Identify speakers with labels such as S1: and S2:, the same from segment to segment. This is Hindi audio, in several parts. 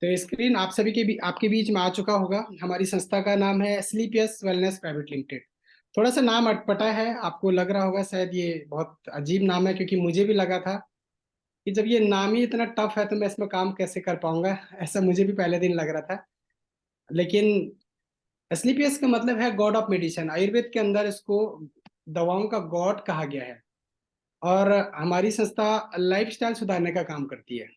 S1: तो स्क्रीन आप सभी के भी आपके बीच में आ चुका होगा। हमारी संस्था का नाम है स्लीपियस वेलनेस प्राइवेट लिमिटेड। थोड़ा सा नाम अटपटा है, आपको लग रहा होगा शायद ये बहुत अजीब नाम है, क्योंकि मुझे भी लगा था कि जब ये नाम ही इतना टफ है तो मैं इसमें काम कैसे कर पाऊंगा। ऐसा मुझे भी पहले दिन लग रहा था। लेकिन एस्क्लेपियस का मतलब है गॉड ऑफ मेडिसिन। आयुर्वेद के अंदर इसको दवाओं का गॉड कहा गया है। और हमारी संस्था लाइफस्टाइल सुधारने का काम करती है।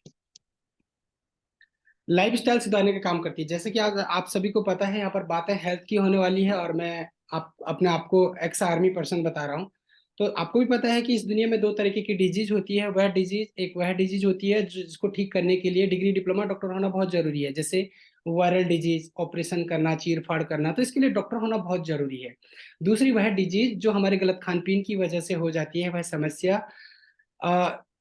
S1: लाइफस्टाइल सुधारने का काम करती है। जैसे कि आप सभी को पता है, यहाँ पर बातें हेल्थ की होने वाली है और मैं आप अपने आप को एक्स आर्मी पर्सन बता रहा हूँ। तो आपको भी पता है कि इस दुनिया में दो तरीके की डिजीज होती है। वह डिजीज होती है जिसको ठीक करने के लिए डिग्री डिप्लोमा डॉक्टर होना बहुत जरूरी है। जैसे वायरल डिजीज, ऑपरेशन करना, चीर फाड़ करना, तो इसके लिए डॉक्टर होना बहुत जरूरी है। दूसरी वह डिजीज जो हमारे गलत खान पीन की वजह से हो जाती है, वह समस्या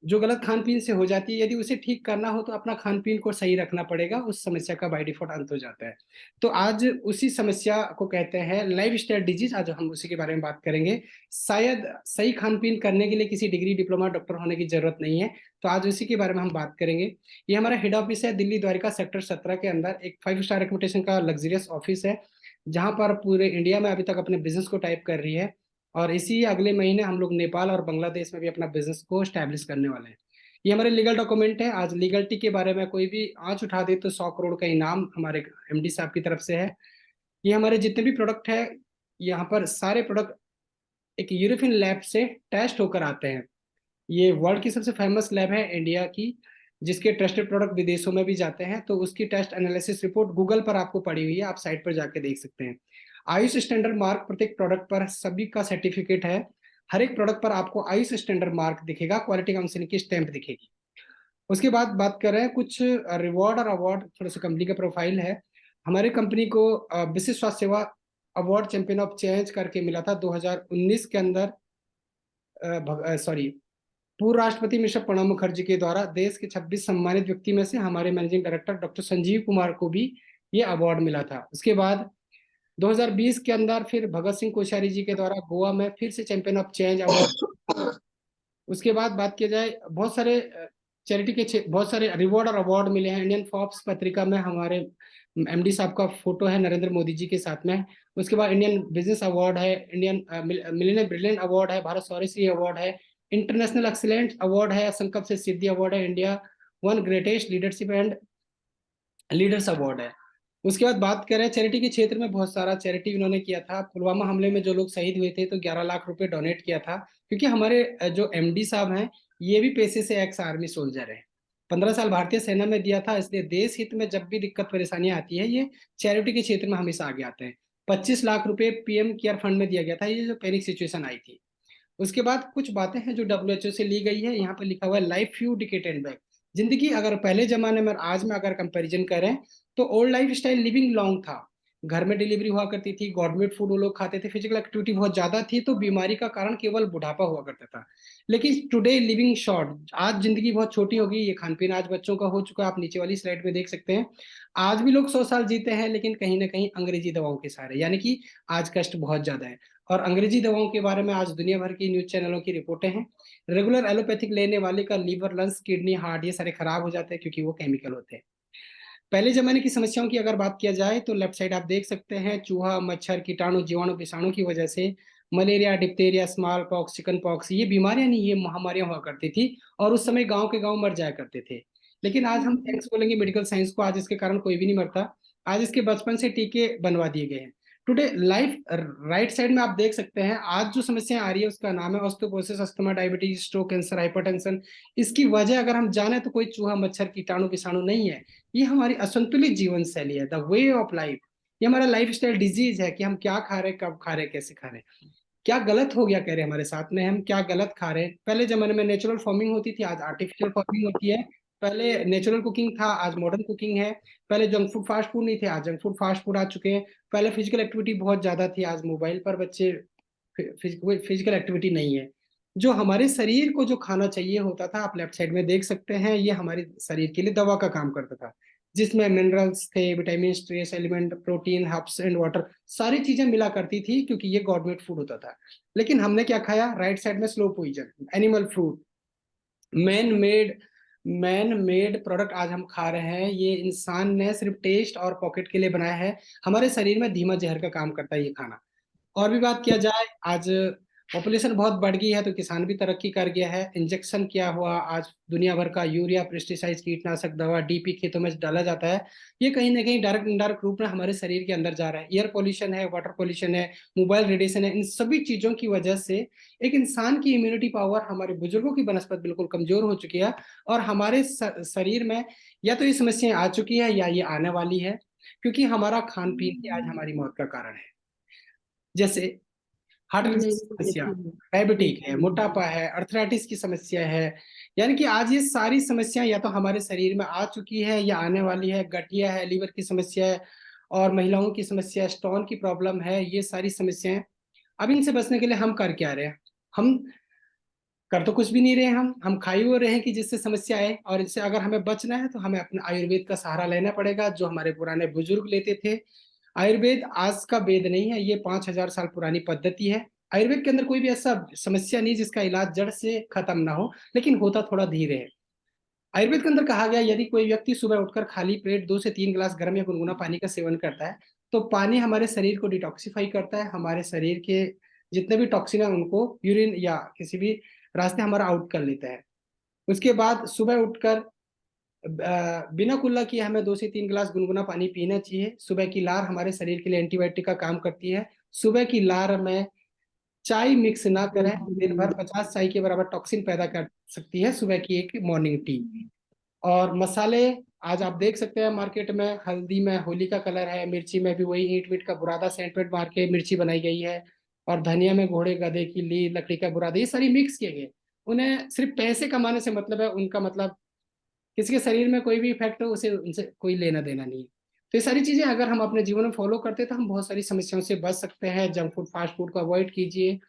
S1: जो गलत खान पीन से हो जाती है। यदि उसे ठीक करना हो तो अपना खान पीन को सही रखना पड़ेगा, उस समस्या का बाय डिफॉल्ट अंत हो जाता है। तो आज उसी समस्या को कहते हैं लाइफ स्टाइल डिजीज। आज हम उसी के बारे में बात करेंगे। शायद सही खान पीन करने के लिए किसी डिग्री डिप्लोमा डॉक्टर होने की जरूरत नहीं है। तो आज उसी के बारे में हम बात करेंगे। ये हमारा हेड ऑफिस है दिल्ली द्वारका सेक्टर 17 के अंदर। एक 5 स्टार रेपुटेशन का लग्जरियस ऑफिस है, जहां पर पूरे इंडिया में अभी तक अपने बिजनेस को टाइप कर रही है। और इसी अगले महीने हम लोग नेपाल और बांग्लादेश में भी अपना बिजनेस को स्टैब्लिश करने वाले हैं। ये हमारे लीगल डॉक्यूमेंट है। आज लीगलिटी के बारे में कोई भी आंच उठा दे तो 100 करोड़ का इनाम हमारे एमडी साहब की तरफ से है। ये हमारे जितने भी प्रोडक्ट है, यहाँ पर सारे प्रोडक्ट एक यूरोपियन लैब से टेस्ट होकर आते हैं। ये वर्ल्ड की सबसे फेमस लैब है इंडिया की, जिसके टेस्टेड प्रोडक्ट विदेशों में भी जाते हैं। तो उसकी टेस्ट एनालिसिस रिपोर्ट गूगल पर आपको पड़ी हुई है, आप साइट पर जाके देख सकते हैं। आयुष स्टैंडर्ड मार्क प्रत्येक प्रोडक्ट पर सभी का सर्टिफिकेट है। हर एक प्रोडक्ट पर आपको आयुष स्टैंडर्ड मार्क दिखेगा, क्वालिटी काउंसिल की स्टैंप दिखेगी। उसके बाद बात कर रहे हैं कुछ रिवॉर्ड और अवार्ड। थोड़ा सा कंपनी का प्रोफाइल है। हमारे कंपनी को विशिष्ट स्वास्थ्य सेवा अवार्ड चैंपियन ऑफ चेंज करके मिला था 2019 के अंदर। सॉरी, पूर्व राष्ट्रपति मिस्टर प्रणब मुखर्जी के द्वारा देश के 26 सम्मानित व्यक्ति में से हमारे managing director doctor Sanjeev Kumar को भी ये अवार्ड मिला था। उसके बाद 2020 के अंदर फिर भगत सिंह कोश्यारी जी के द्वारा गोवा में फिर से चैंपियन ऑफ चेंज अवार्ड। उसके बाद बात की जाए, बहुत सारे चैरिटी के बहुत सारे रिवॉर्ड और अवार्ड मिले हैं। इंडियन फॉर्ब्स पत्रिका में हमारे एमडी साहब का फोटो है नरेंद्र मोदी जी के साथ में। उसके बाद इंडियन बिजनेस अवार्ड है, इंडियन मिलियनियर ब्रिलियंट अवार्ड है, भारत शौर्यश्री अवार्ड है, इंटरनेशनल एक्सीलेंट अवार्ड है, संकल्प से सिद्धि अवार्ड है, India one greatest leadership and leaders award है। उसके बाद बात करें चैरिटी के क्षेत्र में, बहुत सारा चैरिटी उन्होंने किया था। पुलवामा हमले में जो लोग शहीद हुए थे तो 11 लाख रुपए डोनेट किया था। क्योंकि हमारे जो एमडी साहब हैं, ये भी पेशे से एक्स आर्मी सोल्जर है। 15 साल भारतीय सेना में दिया था, इसलिए देश हित में जब भी दिक्कत परेशानियां आती है, ये चैरिटी के क्षेत्र में हमेशा आगे आते हैं। 25 लाख रुपए पीएम केयर फंड में दिया गया था, ये जो पैनिक सिचुएशन आई थी। उसके बाद कुछ बातें हैं जो डब्ल्यूएचओ से ली गई है। यहाँ पर लिखा हुआ है life few decade and back. जिंदगी अगर पहले जमाने में और आज में अगर कंपैरिजन करें तो old life style living long था। घर में डिलीवरी हुआ करती थी, गवर्नमेंट फूड वो लोग खाते थे, फिजिकल एक्टिविटी बहुत ज्यादा थी, तो बीमारी का कारण केवल बुढ़ापा हुआ करता था। लेकिन टुडे लिविंग शॉर्ट, आज जिंदगी बहुत छोटी होगी। ये खान पीन आज बच्चों का हो चुका है, आप नीचे वाली स्लाइड में देख सकते हैं। आज भी लोग 100 साल जीते हैं, लेकिन कहीं ना कहीं अंग्रेजी दवाओं के सहारे, यानी कि आज कष्ट बहुत ज्यादा है। और अंग्रेजी दवाओं के बारे में आज दुनिया भर की न्यूज चैनलों की रिपोर्टें हैं। रेगुलर एलोपैथिक लेने वाले का लीवर, लंग्स, किडनी, हार्ट ये सारे खराब हो जाते हैं, क्योंकि वो केमिकल होते हैं। पहले जमाने की समस्याओं की अगर बात किया जाए तो लेफ्ट साइड आप देख सकते हैं, चूहा, मच्छर, कीटाणु, जीवाणु, विषाणु की वजह से malaria, diphtheria, small pox, chicken pox, ये बीमारियां नहीं, ये महामारियां हुआ करती थी। और उस समय गांव के गांव मर जाया करते थे। लेकिन आज हम थैंक्स बोलेंगे मेडिकल साइंस को, आज इसके कारण कोई भी नहीं मरता। आज इसके बचपन से टीके बनवा दिए गए हैं। टुडे लाइफ राइट साइड में आप देख सकते हैं, आज जो समस्या आ रही है उसका नाम है osteoporosis, asthma, diabetes, stroke, cancer, hypertension. इसकी वजह अगर हम जाने तो कोई चूहा, मच्छर, कीटाणु, विषाणु नहीं है। ये हमारी असंतुलित जीवन शैली है, द वे ऑफ लाइफ। ये हमारा लाइफ स्टाइल डिजीज है कि हम क्या खा रहे हैं, कब खा रहे हैं, कैसे खा रहे हैं। क्या गलत हो गया कह रहे हैं हमारे साथ में, हम क्या गलत खा रहे हैं। पहले जमाने में नेचुरल फार्मिंग होती थी, आज आर्टिफिशियल फार्मिंग होती है। पहले नेचुरल कुकिंग था, आज मॉडर्न कुकिंग है। पहले जंक फूड फास्ट फूड नहीं थे, आज जंक फूड फास्ट फूड आ चुके हैं। पहले फिजिकल एक्टिविटी बहुत ज्यादा थी, आज मोबाइल पर बच्चे फिजिकल एक्टिविटी नहीं है। जो हमारे शरीर को जो खाना चाहिए होता था, आप लेफ्ट साइड में देख सकते हैं, ये हमारे शरीर के लिए दवा का काम करता था। जिसमें मिनरल्स थे, vitamin, trace element, protein, herbs and water, सारी चीजें मिला करती थी, क्योंकि ये गवर्नमेंट फूड होता था। लेकिन हमने क्या खाया, राइट साइड में slow poison, animal fruit, man made man made product आज हम खा रहे हैं, ये इंसान ने सिर्फ टेस्ट और पॉकेट के लिए बनाया है। हमारे शरीर में धीमा जहर का काम करता है ये खाना। और भी बात किया जाए, आज पॉपुलेशन बहुत बढ़ गई है तो किसान भी तरक्की कर गया है। इंजेक्शन किया हुआ आज दुनिया भर का यूरिया, पेस्टिसाइड, कीटनाशक दवा, डीपी खेतों में डाला जाता है। ये कहीं ना कहीं डायरेक्ट इनडायरेक्ट रूप में हमारे शरीर के अंदर जा रहा है। एयर पोल्यूशन है, वाटर पोल्यूशन है, मोबाइल रेडिएशन है, इन सभी चीजों की वजह से एक इंसान की इम्यूनिटी पावर, हमारे बुजुर्गों की बनस्पत बिल्कुल कमजोर हो चुकी है। और हमारे शरीर में या तो ये समस्याएं आ चुकी है या ये आने वाली है, क्योंकि हमारा खान पीन ही आज हमारी मौत का कारण है। जैसे हार्ट की
S2: नहीं,
S1: समस्या,
S2: बिल्कुल
S1: डायबिटिक है,
S2: बिल्कुल।
S1: मोटापा है, अर्थराइटिस की समस्या है। यानी कि आज ये सारी समस्याएं या तो हमारे शरीर में आ चुकी है या आने वाली है। गठिया है, लीवर की समस्या है, और महिलाओं की समस्या, स्टोन की प्रॉब्लम है, ये सारी समस्याएं। अब इनसे बचने के लिए हम कर क्या रहे हैं? हम कर तो कुछ भी नहीं रहे। हम खा ही वो रहे हैं कि जिससे समस्या आए। और इससे अगर हमें बचना है तो हमें अपने आयुर्वेद का सहारा लेना पड़ेगा, जो हमारे पुराने बुजुर्ग लेते थे। आयुर्वेद आज का वेद नहीं है, ये 5,000 साल पुरानी पद्धति है। आयुर्वेद के अंदर कोई भी ऐसा समस्या नहीं जिसका इलाज जड़ से खत्म ना हो, लेकिन होता थोड़ा धीरे है। आयुर्वेद के अंदर कहा गया, यदि कोई व्यक्ति सुबह उठकर खाली पेट 2 से 3 गिलास गर्म या गुनगुना पानी का सेवन करता है, तो पानी हमारे शरीर को डिटॉक्सिफाई करता है। हमारे शरीर के जितने भी टॉक्सिन है उनको यूरिन या किसी भी रास्ते हमारा आउट कर लेता है। उसके बाद सुबह उठकर बिना कुल्ला किए हमें 2 से 3 गिलास गुनगुना पानी पीना चाहिए। सुबह की लार हमारे शरीर के लिए एंटीबायोटिक का काम करती है। सुबह की लार में चाय मिक्स ना करें, दिन भर 50 चाय के बराबर टॉक्सिन पैदा कर सकती है सुबह की एक मॉर्निंग टी। और मसाले, आज आप देख सकते हैं मार्केट में, हल्दी में होली का कलर है, मिर्ची में भी वही ईंट मीट का बुरादा सेंटमेंट मार के मिर्ची बनाई गई है, और धनिया में घोड़े गधे की ली लकड़ी का बुरादा, ये सारी मिक्स किए गए। उन्हें सिर्फ पैसे कमाने से मतलब है, उनका मतलब किसी के शरीर में कोई भी इफेक्ट हो उसे उनसे कोई लेना देना नहीं है। तो ये सारी चीजें अगर हम अपने जीवन में फॉलो करते हैं तो हम बहुत सारी समस्याओं से बच सकते हैं। जंक फूड, फास्ट फूड को अवॉइड कीजिए,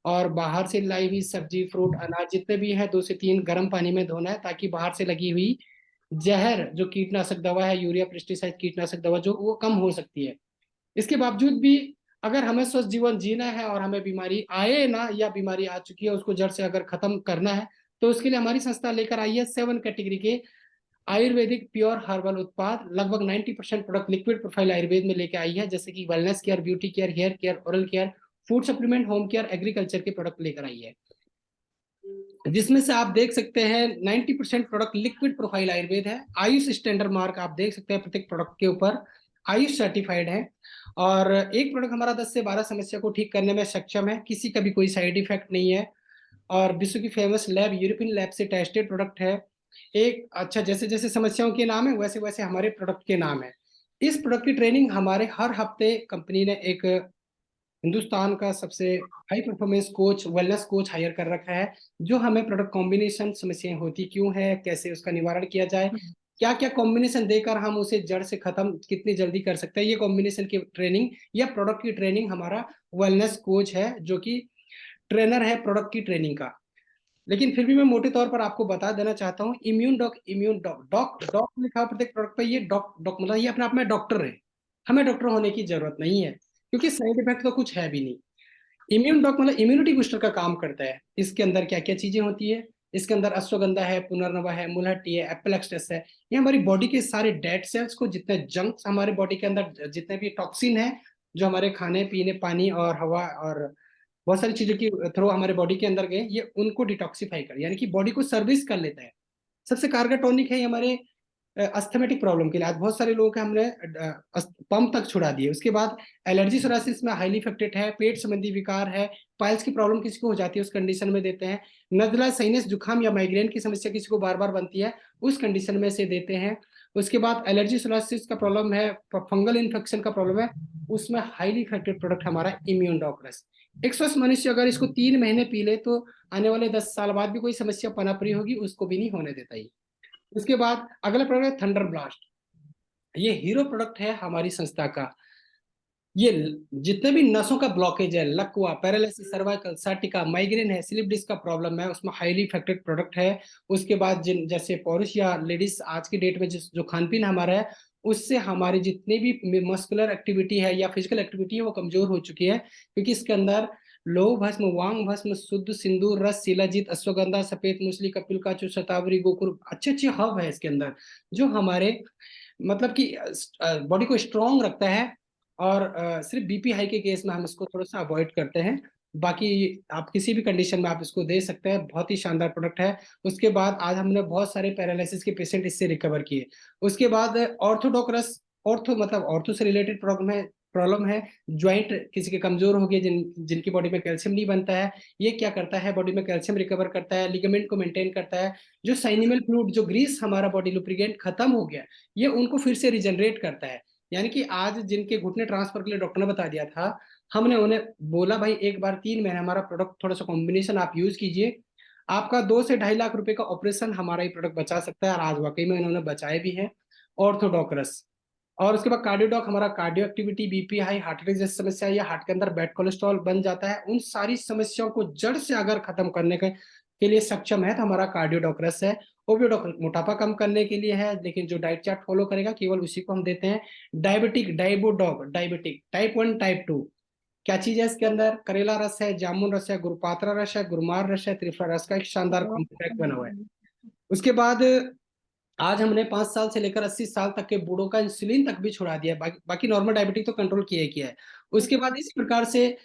S1: और बाहर से लाई हुई सब्जी, फ्रूट, अनाज जितने भी है 2 से 3 गर्म पानी में धोना है, ताकि बाहर से लगी हुई जहर जो कीटनाशक दवा है, यूरिया, पेस्टिसाइड, कीटनाशक दवा जो वो कम हो सकती है। इसके बावजूद भी अगर हमें स्वस्थ जीवन जीना है और हमें बीमारी आए ना, या बीमारी आ चुकी है उसको जड़ से अगर खत्म करना है, तो उसके लिए हमारी संस्था लेकर आई है 7 कैटेगरी के आयुर्वेदिक प्योर हर्बल उत्पाद। लगभग 90% प्रोडक्ट लिक्विड प्रोफाइल आयुर्वेद में लेके आई है, जैसे कि wellness care, beauty care, hair care, oral care, food supplement, home care, agriculture के प्रोडक्ट लेकर आई है। जिसमें से आप देख सकते हैं 90% प्रोडक्ट लिक्विड प्रोफाइल आयुर्वेद है। आयुष स्टैंडर्ड मार्क आप देख सकते हैं प्रत्येक प्रोडक्ट के ऊपर, आयुष सर्टिफाइड है। और एक प्रोडक्ट हमारा 10 से 12 समस्या को ठीक करने में सक्षम है, किसी का भी कोई साइड इफेक्ट नहीं है, और विश्व की फेमस लैब, यूरोपियन लैब से टेस्टेड प्रोडक्ट है। एक अच्छा, जैसे जैसे समस्याओं के नाम है वैसे वैसे हमारे प्रोडक्ट के नाम है। इस प्रोडक्ट की ट्रेनिंग हमारे हर हफ्ते कंपनी ने एक हिंदुस्तान का सबसे high performance coach, wellness coach hire कर रखा है, जो हमें प्रोडक्ट कॉम्बिनेशन समस्याएं होती क्यों है, कैसे उसका निवारण किया जाए, क्या क्या कॉम्बिनेशन देकर हम उसे जड़ से खत्म कितनी जल्दी कर सकते हैं, ये कॉम्बिनेशन की ट्रेनिंग या प्रोडक्ट की ट्रेनिंग हमारा वेलनेस कोच है, जो कि ट्रेनर है प्रोडक्ट की ट्रेनिंग का। लेकिन फिर भी मैं मोटे तौर पर आपको बता देना चाहता हूँ, immune doc, immune doc, doc doc लिखा हुआ प्रत्येक प्रोडक्ट पे, ये डॉक डॉक मतलब ये अपने आप में डॉक्टर है। हमें डॉक्टर होने की जरूरत नहीं है, क्योंकि साइड इफेक्ट तो कुछ है भी नहीं। इम्यून डॉक मतलब इम्यूनिटी बूस्टर का काम करता है। इसके अंदर क्या क्या चीजें होती है? इसके अंदर अश्वगंधा है, पुनर्नवा है, मुलहट्टी है, एप्पल एक्सट्रेस है। ये हमारी बॉडी के सारे डेड सेल्स को, जितने जंक हमारे बॉडी के अंदर, जितने भी टॉक्सिन है जो हमारे खाने पीने, पानी और हवा और बहुत सारी चीजों की थ्रू हमारे बॉडी के अंदर गए, ये उनको डिटॉक्सिफाई कर, यानी कि बॉडी को सर्विस कर लेता है। सबसे कारगर टॉनिक है ये हमारे अस्थमेटिक प्रॉब्लम के लिए। आज बहुत सारे लोगों के हमने पंप तक छुड़ा दिए। उसके बाद एलर्जी सोरासिस में हाईली इफेक्टेड है, पेट संबंधी विकार है, पाइल्स की प्रॉब्लम किसी को हो जाती है उस कंडीशन में देते हैं, नजला, साइनस, जुकाम या माइग्रेन की समस्या किसी को बार बार बनती है उस कंडीशन में से देते हैं। उसके बाद एलर्जी सोरासिस का प्रॉब्लम है, फंगल इन्फेक्शन का प्रॉब्लम है, उसमें हाईली इफेक्टेड प्रोडक्ट हमारा इम्यून डॉक्टर्स। एक स्वस्थ मनुष्य अगर इसको 3 महीने पी ले तो आने वाले 10 साल बाद भी कोई समस्या पनप रही होगी उसको भी नहीं होने देता ही। उसके बाद अगला प्रोडक्ट है थंडर ब्लास्ट। ये हीरो प्रोडक्ट है हमारी संस्था का। ये जितने भी नसों का ब्लॉकेज है, लकवा, पैरालिसिस, सर्वाइकल, साटिका, माइग्रेन है, स्लिप डिस्क का प्रॉब्लम है, उसमें हाईली इफेक्टेड प्रोडक्ट है। उसके बाद जिन जैसे पुरुष या लेडीज आज की डेट में जिस जो खान पीन हमारा है, उससे हमारी जितनी भी मस्कुलर एक्टिविटी है या फिजिकल एक्टिविटी है वो कमजोर हो चुकी है, क्योंकि इसके अंदर लोह भस्म, वांग भस्म, शुद्ध सिंदूर रस, शिलाजीत, अश्वगंधा, सफेद मूसली, कपिलकाचू, शतावरी, गोकुल, अच्छे अच्छे हर्ब है इसके अंदर, जो हमारे मतलब कि बॉडी को स्ट्रांग रखता है। और सिर्फ बीपी हाई के केस में हम इसको थोड़ा सा अवॉइड करते हैं। बाकी आप किसी भी कंडीशन में आप इसको दे सकते हैं, बहुत ही शानदार प्रोडक्ट है। उसके बाद आज हमने बहुत सारे पैरालिसिस के पेशेंट इससे रिकवर किए। उसके बाद ऑर्थोडॉक्स, ऑर्थो मतलब ऑर्थो से रिलेटेड प्रॉब्लम है। ज्वाइंट किसी के कमजोर हो गए, जिनकी बॉडी में कैल्शियम नहीं बनता है, ये क्या करता है, बॉडी में कैल्शियम रिकवर करता है, लिगामेंट को मेंटेन करता है। जो साइनिमल फ्लूइड, जो ग्रीस हमारा बॉडी लुब्रिकेंट खत्म हो गया, ये उनको फिर से रिजनरेट करता है। यानी कि आज जिनके घुटने ट्रांसफर के लिए डॉक्टर ने बता दिया था, हमने उन्हें बोला भाई एक बार 3 महीने हमारा प्रोडक्ट थोड़ा सा कॉम्बिनेशन आप यूज कीजिए, आपका 2 से 2.5 लाख रुपए का ऑपरेशन हमारा ये प्रोडक्ट बचा सकता है। और आज वाकई में इन्होंने बचाए भी हैं। ऑर्थोडॉक्रस। और उसके बाद कार्डियोडॉक, हमारा cardio activity, BP high, heart attack जैसी समस्या, या हार्ट के अंदर बैड कोलेस्ट्रॉल बन जाता है, उन सारी समस्याओं को जड़ से अगर खत्म करने के लिए सक्षम है तो हमारा कार्डियोडॉक्रस है। ओबियोडॉक मोटापा कम करने के लिए है, लेकिन जो डाइट चार्ट फॉलो करेगा केवल उसी को हम देते हैं। डायबिटिक, डाइबोडॉक, डायबिटिक टाइप 1 टाइप 2, क्या चीज है इसके अंदर, करेला रस है, जामुन रस है, गुरुपात्रा रस है, गुरुमार रस है, त्रिफला रस का एक शानदार कॉम्प्लेक्स बना हुआ है। उसके बाद आज हमने 5 साल से लेकर 80 साल तक के बूढ़ों का इंसुलिन तक भी छुड़ा दिया है। बाकी नॉर्मल डायबिटीज तो कंट्रोल किया है। उसके बाद इस प्रकार से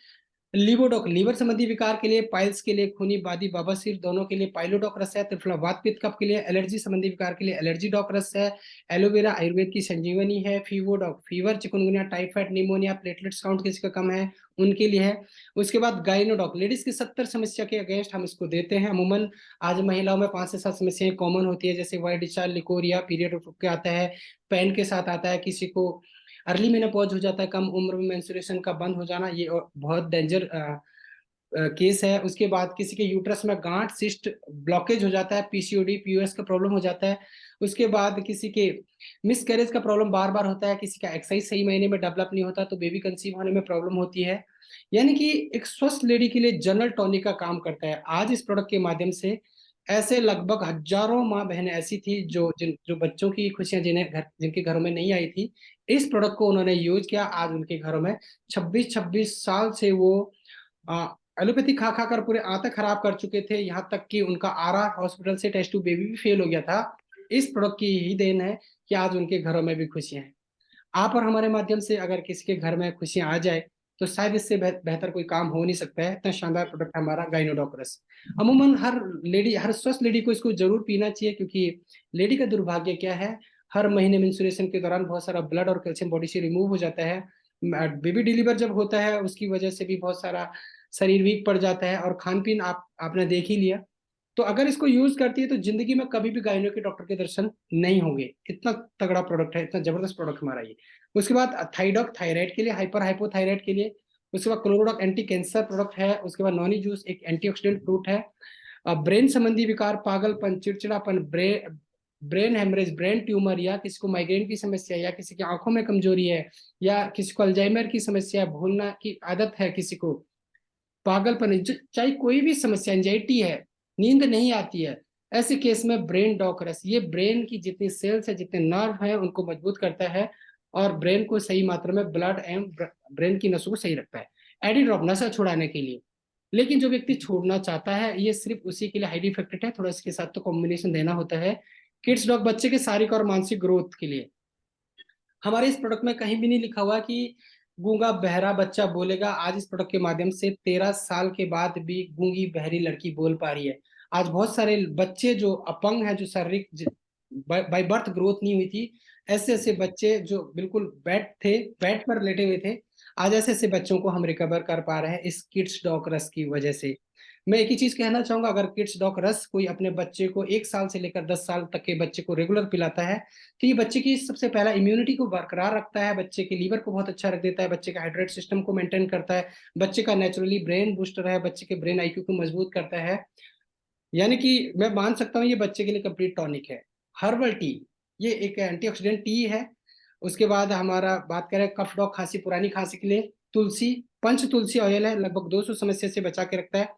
S1: लिवोडॉक, लीवर संबंधी विकार के लिए, पाइल्स के लिए, खूनी बादी, बवासीर दोनों के लिए पाइलोडॉक रस है। त्रिफला वात पित्त कफ के लिए, एलर्जी संबंधी विकार के लिए एलर्जी डॉक रस है। एलोवेरा आयुर्वेद की संजीवनी है। फीवोडॉक, fever, chikungunya, typhoid, pneumonia, platelets count किसी का कम है, उनके लिए है। उसके बाद गाइनोडॉक, लेडीज की 70 समस्या के अगेंस्ट हम इसको देते हैं। अमूमन आज महिलाओं में 5 से 7 समस्याएं कॉमन होती है, जैसे वाइट डिस्चार्ज, लिकोरिया, पीरियड रुक के आता है, पेन के साथ आता है, किसी को अर्ली मेनोपॉज हो जाता है, कम उम्र में मेंस्ट्रुएशन का बंद हो जाना, ये बहुत डेंजर केस है। उसके बाद किसी के यूट्रस में गांठ, सिस्ट, ब्लॉकेज हो जाता है, पीसीओडी, पीओएस का प्रॉब्लम हो जाता है। उसके बाद किसी के मिसकैरेज का प्रॉब्लम बार बार होता है, किसी का एक्सरसाइज सही महीने में डेवलप नहीं होता तो बेबी कंसीव होने में प्रॉब्लम होती है। यानी कि एक स्वस्थ लेडी के लिए जनरल टॉनिक का काम करता है। आज इस प्रोडक्ट के माध्यम से ऐसे लगभग हजारों माँ बहनें ऐसी थी जो बच्चों की खुशियां जिनके घरों में नहीं आई थी, इस प्रोडक्ट को उन्होंने यूज किया। आज उनके घरों में 26-26 साल से वो एलोपैथी खा खा कर पूरे आंतें खराब कर चुके थे, यहाँ तक कि उनका आरा हॉस्पिटल से टेस्ट टू बेबी भी फेल हो गया था। इस प्रोडक्ट की ही देन है कि आज उनके घरों में भी खुशियां हैं। आप और हमारे माध्यम से अगर किसी के घर में खुशियां आ जाए तो शायद इससे बेहतर कोई काम हो नहीं सकता है। इतना शानदार प्रोडक्ट है हमारा गाइनोडॉक्रस। अमूमन हर स्वस्थ लेडी को इसको जरूर पीना चाहिए, क्योंकि लेडी का दुर्भाग्य क्या है, हर महीने मेंस्ट्रुएशन के दौरान बहुत सारा ब्लड और कैल्शियम बॉडी से रिमूव हो जाता है। बेबी डिलीवर जब होता है उसकी वजह से भी बहुत सारा शरीर वीक पड़ जाता है, और खान पीन आपने देख ही लिया। तो अगर इसको यूज करती है तो जिंदगी में कभी भी गायनो के डॉक्टर के दर्शन नहीं होंगे। इतना तगड़ा प्रोडक्ट है, इतना जबरदस्त प्रोडक्ट हमारा ये। उसके बाद थाइडॉक, थायराइड के लिए, हाइपर हाइपोथायराइड के लिए। उसके बाद क्लोरोडॉक, एंटी कैंसर प्रोडक्ट है। उसके बाद नॉनी जूस, एक एंटीऑक्सीडेंट फ्रूट है। ब्रेन संबंधी विकार, पागलपन, चिड़चिड़ापन, ब्रेन हेमरेज, ब्रेन ट्यूमर, या किसी को माइग्रेन की समस्या, या किसी की आंखों में कमजोरी है, या किसी को अल्जाइमर की समस्या, भूलना की आदत है, किसी को पागलपन है, चाहे कोई भी समस्या, एंजाइटी है, नींद नहीं आती है, ऐसे केस में ब्रेन डॉकरस, ये ब्रेन की जितनी सेल्स है, जितने नर्व है, उनको मजबूत करता है और ब्रेन को सही मात्रा में ब्लड एवं ब्रेन की नसों को सही रखता है। एडिड्रॉप, नशा छुड़ाने के लिए। लेकिन जो व्यक्ति छोड़ना चाहता है, ये सिर्फ उसी के लिए हाईली इफेक्टेड है, थोड़ा इसके साथ तो कॉम्बिनेशन देना होता है। किड्स डॉग, बच्चे के शारीरिक और मानसिक ग्रोथ के लिए। हमारे इस प्रोडक्ट में कहीं भी नहीं लिखा हुआ कि गूंगा बहरा बच्चा बोलेगा। आज इस प्रोडक्ट के माध्यम से 13 साल के बाद भी गूंगी बहरी लड़की बोल पा रही है। आज बहुत सारे बच्चे जो अपंग हैं, जो शारीरिक बाय बर्थ ग्रोथ नहीं हुई थी, ऐसे ऐसे बच्चे जो बिल्कुल बेड पर लेटे हुए थे, आज ऐसे ऐसे बच्चों को हम रिकवर कर पा रहे हैं इस किड्स डॉग रस की वजह से। मैं एक ही चीज कहना चाहूंगा, अगर किड्स डॉग रस कोई अपने बच्चे को 1 साल से लेकर 10 साल तक के बच्चे को रेगुलर पिलाता है, तो ये बच्चे की सबसे पहला इम्यूनिटी को बरकरार रखता है, बच्चे के लीवर को बहुत अच्छा रख देता है, बच्चे का हाइड्रेट सिस्टम को मेंटेन करता है, बच्चे का नेचुरली ब्रेन बूस्टर है, बच्चे के ब्रेन आईक्यू को मजबूत करता है। यानी कि मैं मान सकता हूँ ये बच्चे के लिए कंप्लीट टॉनिक है। हर्बल टी, ये एक एंटीऑक्सीडेंट टी है। उसके बाद हमारा बात करें कफ डॉग, खांसी, पुरानी खांसी के लिए तुलसी, पंच तुलसी ऑयल है, लगभग 200 समस्या से बचा के रखता है।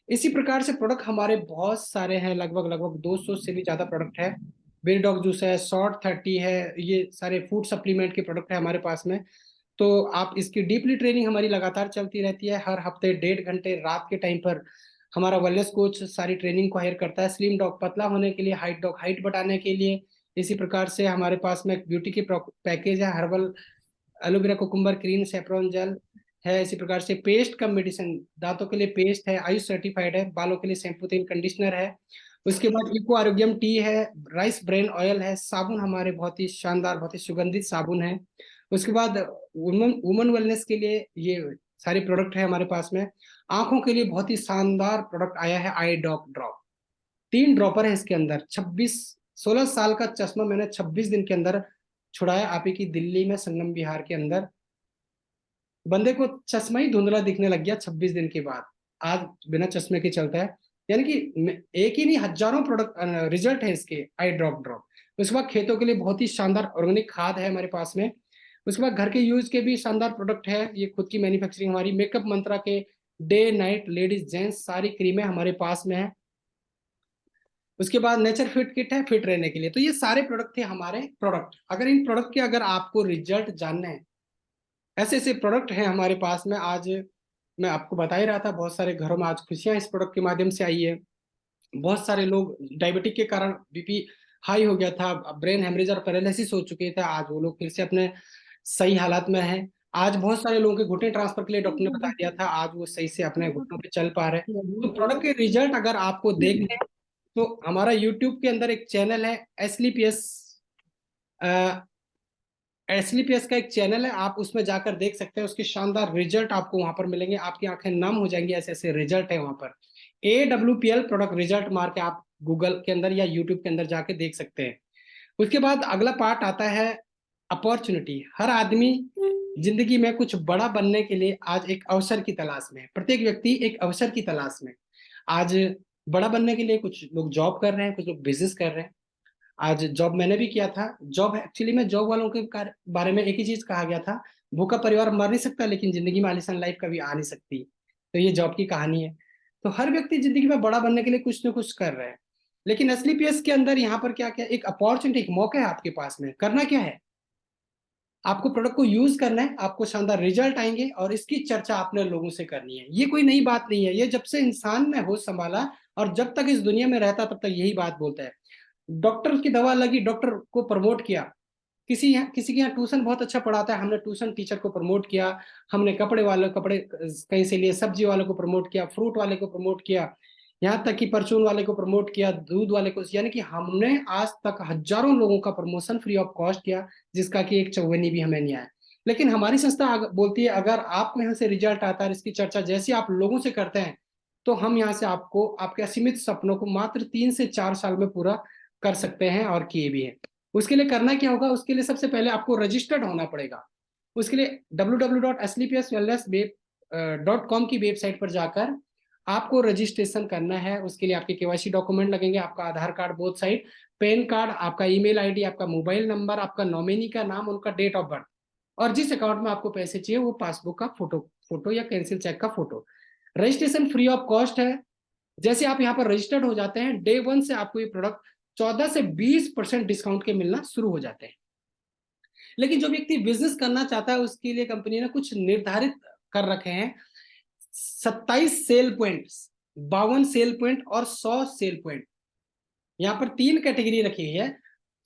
S1: इसी प्रकार से प्रोडक्ट हमारे बहुत सारे हैं, लगभग लगभग 200 से भी ज्यादा प्रोडक्ट है। बेल डॉग जूस है, शॉर्ट 30 है, ये सारे फूड सप्लीमेंट के प्रोडक्ट है हमारे पास में। तो आप इसकी डीपली ट्रेनिंग हमारी लगातार चलती रहती है। हर हफ्ते 1.5 घंटे रात के टाइम पर हमारा वेलनेस कोच सारी ट्रेनिंग को हायर करता है। स्लिम डॉग पतला होने के लिए, हाइट डॉग हाइट बढ़ाने के लिए। इसी प्रकार से हमारे पास में एक ब्यूटी की पैकेज है, herbal aloe vera cucumber cream saffron gel है। इसी प्रकार से पेस्ट कम मेडिसिन, दांतों के लिए पेस्ट है, आयुष सर्टिफाइड है, बालों के लिए शैम्पू तेल कंडीशनर है। उसके बाद इको आरोग्यम टी है, राइस ब्रेन ऑयल है, साबुन हमारे बहुत ही शानदार बहुत ही सुगंधित साबुन है। उसके बाद वुमन वुमन वेलनेस के लिए ये सारे प्रोडक्ट है हमारे पास में। आंखों के लिए बहुत ही शानदार प्रोडक्ट आया है, आई डॉप ड्रॉप। 3 ड्रॉपर है इसके अंदर। 16 साल का चश्मा मैंने 26 दिन के अंदर छुड़ाया। आप ही की दिल्ली में संगम विहार के अंदर बंदे को चश्मा ही धुंधला दिखने लग गया 26 दिन के बाद। आज बिना चश्मे के चलता है। यानी कि एक ही नहीं, हजारों प्रोडक्ट रिजल्ट है इसके आई ड्रॉप ड्रॉप। उसके बाद खेतों के लिए बहुत ही शानदार ऑर्गेनिक खाद है हमारे पास में। उसके बाद घर के यूज के भी शानदार प्रोडक्ट है, ये खुद की मैन्युफैक्चरिंग हमारी। मेकअप मंत्रा के डे नाइट लेडीज जेंट्स सारी क्रीमें हमारे पास में है। उसके बाद नेचर फिट किट है फिट रहने के लिए। तो ये सारे प्रोडक्ट थे हमारे प्रोडक्ट। अगर इन प्रोडक्ट के अगर आपको रिजल्ट जानने हैं, ऐसे ऐसे प्रोडक्ट हैं हमारे पास में। आज मैं आपको बता ही रहा था, बहुत सारे घरों में आज खुशियां इस प्रोडक्ट के माध्यम से आई है। बहुत सारे लोग डायबिटिक के कारण बीपी हाई हो गया था, ब्रेन हेमरेज और पैरालिसिस हो चुके थे, आज वो लोग फिर से अपने सही हालात में हैं। आज बहुत सारे लोगों के घुटने ट्रांसफर के लिए डॉक्टर ने बता दिया था, आज वो सही से अपने घुटनों पे चल पा रहे हैं। तो प्रोडक्ट के रिजल्ट अगर आपको देखने हैं, तो हमारा यूट्यूब के अंदर एक चैनल है एसलीपीएस। एसलीपीएस का एक चैनल है, आप उसमें जाकर देख सकते हैं। उसके शानदार रिजल्ट आपको वहां पर मिलेंगे, आपकी आंखें नम हो जाएंगी, ऐसे ऐसे रिजल्ट है वहां पर। AWPL प्रोडक्ट रिजल्ट मार के आप गूगल के अंदर या यूट्यूब के अंदर जाके देख सकते हैं। उसके बाद अगला पार्ट आता है अपॉर्चुनिटी। हर आदमी जिंदगी में कुछ बड़ा बनने के लिए आज एक अवसर की तलाश में है। प्रत्येक व्यक्ति एक अवसर की तलाश में। आज बड़ा बनने के लिए कुछ लोग जॉब कर रहे हैं, कुछ लोग बिजनेस कर रहे हैं। आज जॉब मैंने भी किया था। जॉब एक्चुअली में जॉब वालों के बारे में एक ही चीज कहा गया था, भूखा परिवार मर नहीं सकता लेकिन जिंदगी में आलीशान लाइफ कभी आ नहीं सकती। तो ये जॉब की कहानी है। तो हर व्यक्ति जिंदगी में बड़ा बनने के लिए कुछ ना कुछ कर रहे हैं। लेकिन असली पीएस के अंदर यहाँ पर क्या क्या एक अपॉर्चुनिटी, एक मौका है आपके पास में। करना क्या है, आपको प्रोडक्ट को यूज करना है, आपको शानदार रिजल्ट आएंगे और इसकी चर्चा आपने लोगों से करनी है। ये कोई नई बात नहीं है, ये जब से इंसान ने होश संभाला और जब तक इस दुनिया में रहता तब तक यही बात बोलता है। डॉक्टर की दवा लगी, डॉक्टर को प्रमोट किया। किसी के यहाँ ट्यूशन बहुत अच्छा पढ़ाता है, हमने ट्यूशन टीचर को प्रमोट किया। हमने कपड़े वाले कपड़े कहीं से लिए, सब्जी वाले को प्रमोट किया, फ्रूट वाले को प्रमोट किया, यहाँ तक कि परचून वाले को प्रमोट किया, दूध वाले को। यानी कि हमने आज तक हजारों लोगों का प्रमोशन फ्री ऑफ कॉस्ट किया, जिसका कि एक चौवनी भी हमें नहीं आया। लेकिन हमारी संस्था बोलती है अगर आपको यहाँ से रिजल्ट आता है, इसकी चर्चा जैसे आप लोगों से करते हैं, तो हम यहाँ से आपको आपके असीमित सपनों को मात्र 3 से 4 साल में पूरा कर सकते हैं, और किए भी हैं। उसके लिए करना क्या होगा, उसके लिए सबसे पहले आपको रजिस्टर्ड होना पड़ेगा। उसके लिए www.slpswellness.com की वेबसाइट पर जाकर आपको रजिस्ट्रेशन करना है। उसके लिए आपके केवाईसी डॉक्यूमेंट लगेंगे, आपका Aadhaar card both side, PAN card, आपका ईमेल आईडी, आपका मोबाइल नंबर, आपका नॉमिनी का नाम, उनका डेट ऑफ बर्थ, और जिस अकाउंट में आपको पैसे चाहिए वो पासबुक का फोटो या कैंसिल चेक का photo. Registration free of cost है। जैसे आप यहाँ पर रजिस्टर्ड हो जाते हैं, डे 1 से आपको ये प्रोडक्ट 14 से 20% डिस्काउंट के मिलना शुरू हो जाते हैं। लेकिन जो व्यक्ति बिजनेस करना चाहता है उसके लिए कंपनी ने कुछ निर्धारित कर रखे हैं। 27 सेल पॉइंट, 52 सेल पॉइंट और 100 सेल पॉइंट। यहाँ पर 3 कैटेगरी रखी है,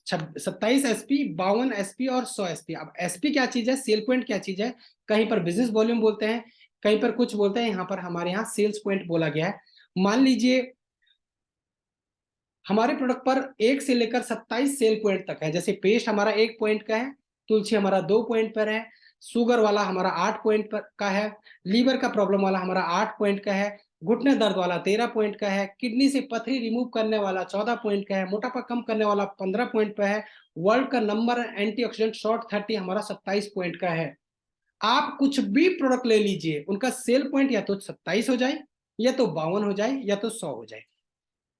S1: 27 एसपी, 52 एसपी और 100 एसपी। अब एसपी क्या चीज है, सेल पॉइंट क्या चीज है, कहीं पर बिजनेस वॉल्यूम बोलते हैं, कहीं पर कुछ बोलते हैं, यहाँ पर हमारे यहाँ सेल्स पॉइंट बोला गया है। मान लीजिए हमारे प्रोडक्ट पर 1 से लेकर 27 सेल पॉइंट तक है। जैसे पेस्ट हमारा 1 पॉइंट का है, तुलसी हमारा 2 पॉइंट पर है, शुगर वाला हमारा 8 पॉइंट पर का है, लीवर का प्रॉब्लम वाला हमारा 8 पॉइंट का है, घुटने दर्द वाला 13 पॉइंट का है, किडनी से पथरी रिमूव करने वाला 14 पॉइंट का है, मोटापा कम करने वाला 15 पॉइंट पर है, वर्ल्ड का नंबर एंटीऑक्सीडेंट शॉर्ट 30 हमारा 27 पॉइंट का है। आप कुछ भी प्रोडक्ट ले लीजिए, उनका सेल पॉइंट या तो 27 हो जाए, या तो 52 हो जाए, या तो 100 हो जाए।